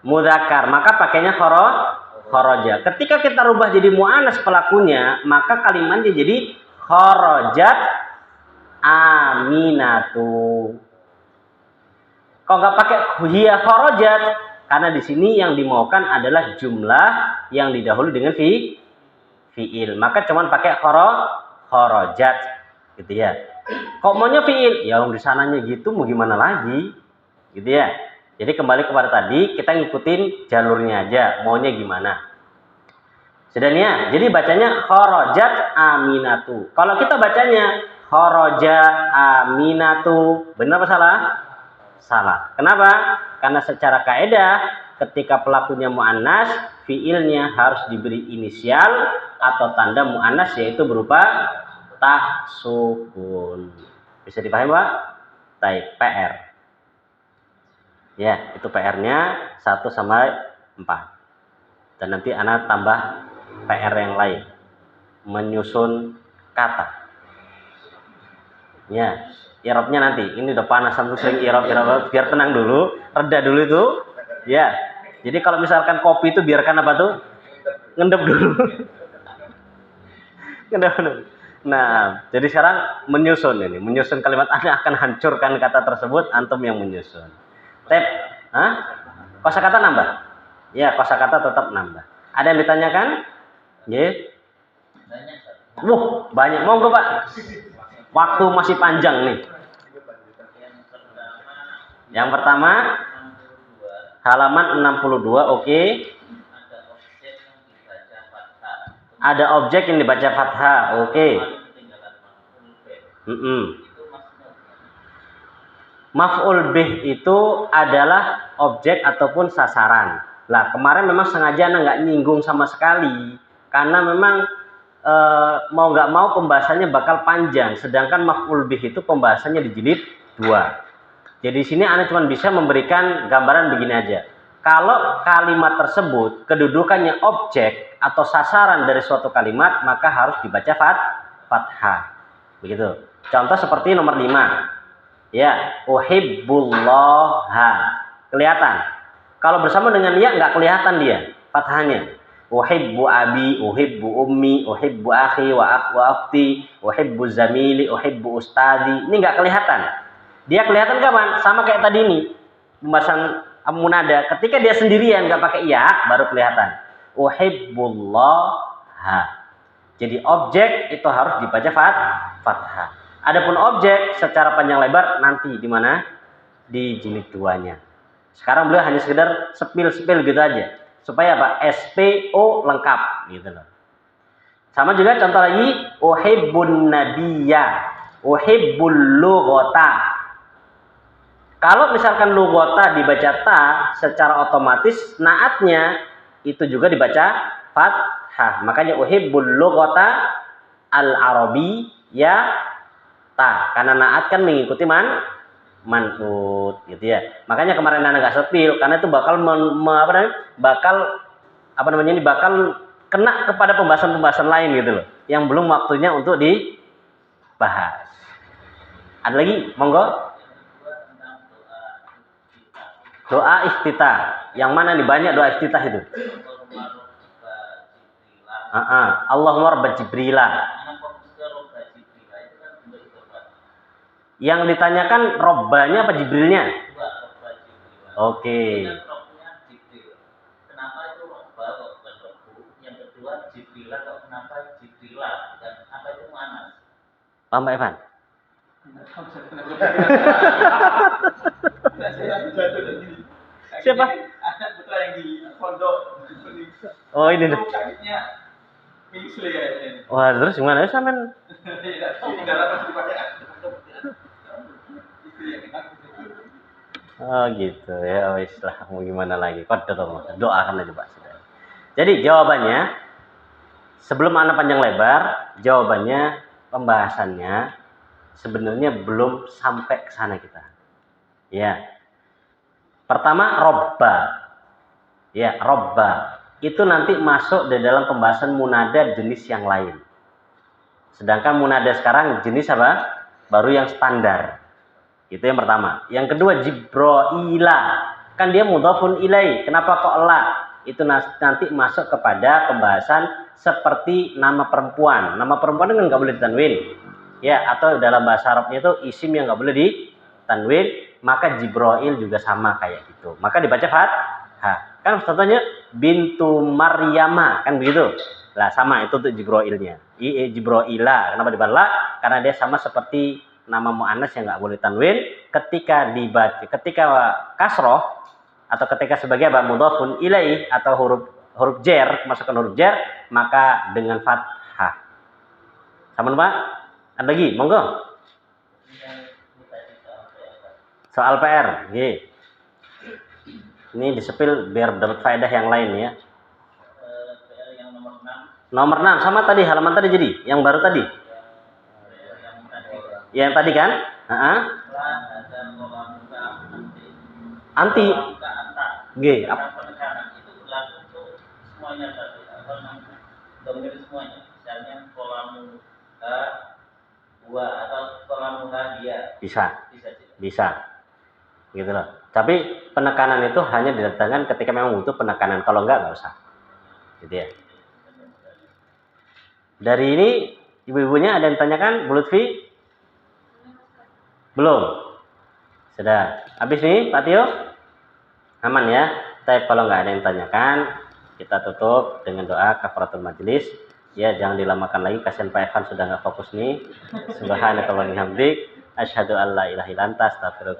Mudzakkar. Maka pakainya kharaja. Ketika kita rubah jadi muannas pelakunya, maka kalimatnya jadi kharajat Aminatu. Kok nggak pakai hiya kharajat? Karena di sini yang dimaukan adalah jumlah yang didahului dengan fiil. Maka cuman pakai kharajat, gitu ya. Kok maunya fiil? Ya di sananya gitu, mau gimana lagi, gitu ya. Jadi kembali kepada tadi, kita ngikutin jalurnya aja, maunya gimana. Sudah nih ya. Jadi bacanya kharajat Aminatu. Kalau kita bacanya kharaja Aminatu, benar apa salah? Salah. Kenapa? Karena secara kaidah ketika pelakunya muannas, fiilnya harus diberi inisial atau tanda muannas, yaitu berupa ta sukun. Bisa dipahami, Pak? Type PR. Ya, itu PR-nya 1 sampai 4. Dan nanti anak tambah PR yang lain. Menyusun kata. Ya, i'rabnya nanti. Ini udah panasan tuh sering i'rab, biar tenang dulu, reda dulu itu. Ya. Jadi kalau misalkan kopi itu biarkan apa tuh? Ngendep dulu. Ngendep dulu. Nah, jadi sekarang menyusun ini. Menyusun kalimat Anda akan hancurkan kata tersebut, antum yang menyusun. Kosakata nambah? Ya, kosakata tetap nambah. Ada yang ditanyakan? Ya. Banyak. Monggo, Pak. Waktu masih panjang nih. Yang pertama halaman 62, oke. Ada objek yang dibaca fathah, oke. Maf'ul bih itu adalah objek ataupun sasaran. Lah, kemarin memang sengaja nggak nyinggung sama sekali, karena memang mau nggak mau pembahasannya bakal panjang. Sedangkan maf'ul bih itu pembahasannya di jilid 2. Jadi sini Anda cuma bisa memberikan gambaran begini aja. Kalau kalimat tersebut kedudukannya objek atau sasaran dari suatu kalimat, maka harus dibaca fathah. Begitu. Contoh seperti nomor 5. Ya, uhibbullaha. Kelihatan. Kalau bersama dengan ya nggak kelihatan dia fathahnya. Uhibbu abi, uhibbu ummi, uhibbu akhi wa akhti, uhibbu zamili, uhibbu ustadi. Ini nggak kelihatan. Dia kelihatan kapan? Sama kayak tadi ini. Pembahasan munada. Ketika dia sendirian nggak pakai ya, baru kelihatan. Uhibbullaha. Jadi objek itu harus dibaca fathah. Adapun objek secara panjang lebar nanti di mana? Di jilid 2-nya. Sekarang beliau hanya sekedar sepil-sepil gitu aja. Supaya apa? SPO lengkap gitu loh. Sama juga contoh lagi, uhibbun nabiyya, uhibbul lughata. Kalau misalkan lughata dibaca ta, secara otomatis naatnya itu juga dibaca fathah. Makanya uhibbul lughata al-arabi ya ta, karena naat kan mengikuti man'ut gitu ya. Makanya kemarin Anda nggak sepil, karena itu bakal bakal kena kepada pembahasan-pembahasan lain gitu loh, yang belum waktunya untuk dibahas. Ada lagi? Monggo. Doa iftitah. Yang mana nih? Banyak doa iftitah itu. Allahumma rabb Jibrilah. Yang ditanyakan robbanya apa Jibrilnya? Oke. Kenapa itu robba kok bukan robbu? Yang kedua Jibrilah kok kenapa Jibrilah? Dan apa itu muannas? Paham Pak Evan? Siapa? Anak putra yang di pondok. Oh ini nih. Wah terus gimana ya sampean? Oh gitu ya, wis lah mau gimana lagi. Doakan aja Pak. Jadi jawabannya sebelum anak panjang lebar, jawabannya pembahasannya sebenarnya belum sampai ke sana kita. Ya. Pertama robba. Ya, robba. Itu nanti masuk di dalam pembahasan munada jenis yang lain. Sedangkan munada sekarang jenis apa? Baru yang standar. Itu yang pertama. Yang kedua Jibrila. Kan dia mudhafun ilai. Kenapa kok la? Itu nanti masuk kepada pembahasan seperti nama perempuan. Nama perempuan kan nggak boleh ditanwin. Ya, atau dalam bahasa Arabnya itu isim yang nggak boleh ditanwin. Maka Jibril juga sama kayak gitu. Maka dibaca fathah. Kan contohnya bintu Maryama. Kan begitu. Lah sama itu untuk Jibrilnya. Jibrila. Kenapa dibaca? Karena dia sama seperti nama mu'annas yang nggak boleh tanwin. Ketika dibaca, ketika kasroh atau ketika sebagai mudhafun ilaih atau huruf jar, masukkan huruf jar, maka dengan fathah. Sama Pak? Ada lagi? Monggo. Soal PR, ini disepil biar dapat faedah yang lain ya. PR yang nomor 6. Nomor 6 sama tadi halaman tadi jadi, yang baru tadi. Yang tadi kan? Anti. G. Penekanan itu berlaku untuk semuanya satu atau domir semuanya. Misalnya kolamu dua atau kolamu dia. Bisa. Bisa tidak? Bisa. Gitu loh. Tapi penekanan itu hanya didatangkan ketika memang butuh penekanan. Kalau enggak usah. Gitu ya. Dari ini ibu-ibunya ada yang tanyakan, Bu Lutfi? Belum. Sudah. Habis nih, Pak Tio? Aman ya. Tapi kalau nggak ada yang tanyakan, kita tutup dengan doa kafaratul majelis. Ya, jangan dilamakan lagi. Kasihan Pak Evan sudah nggak fokus nih. Subhanakallahumma wa bihamdik, asyhadu an la ilaha illa anta, astaghfiruka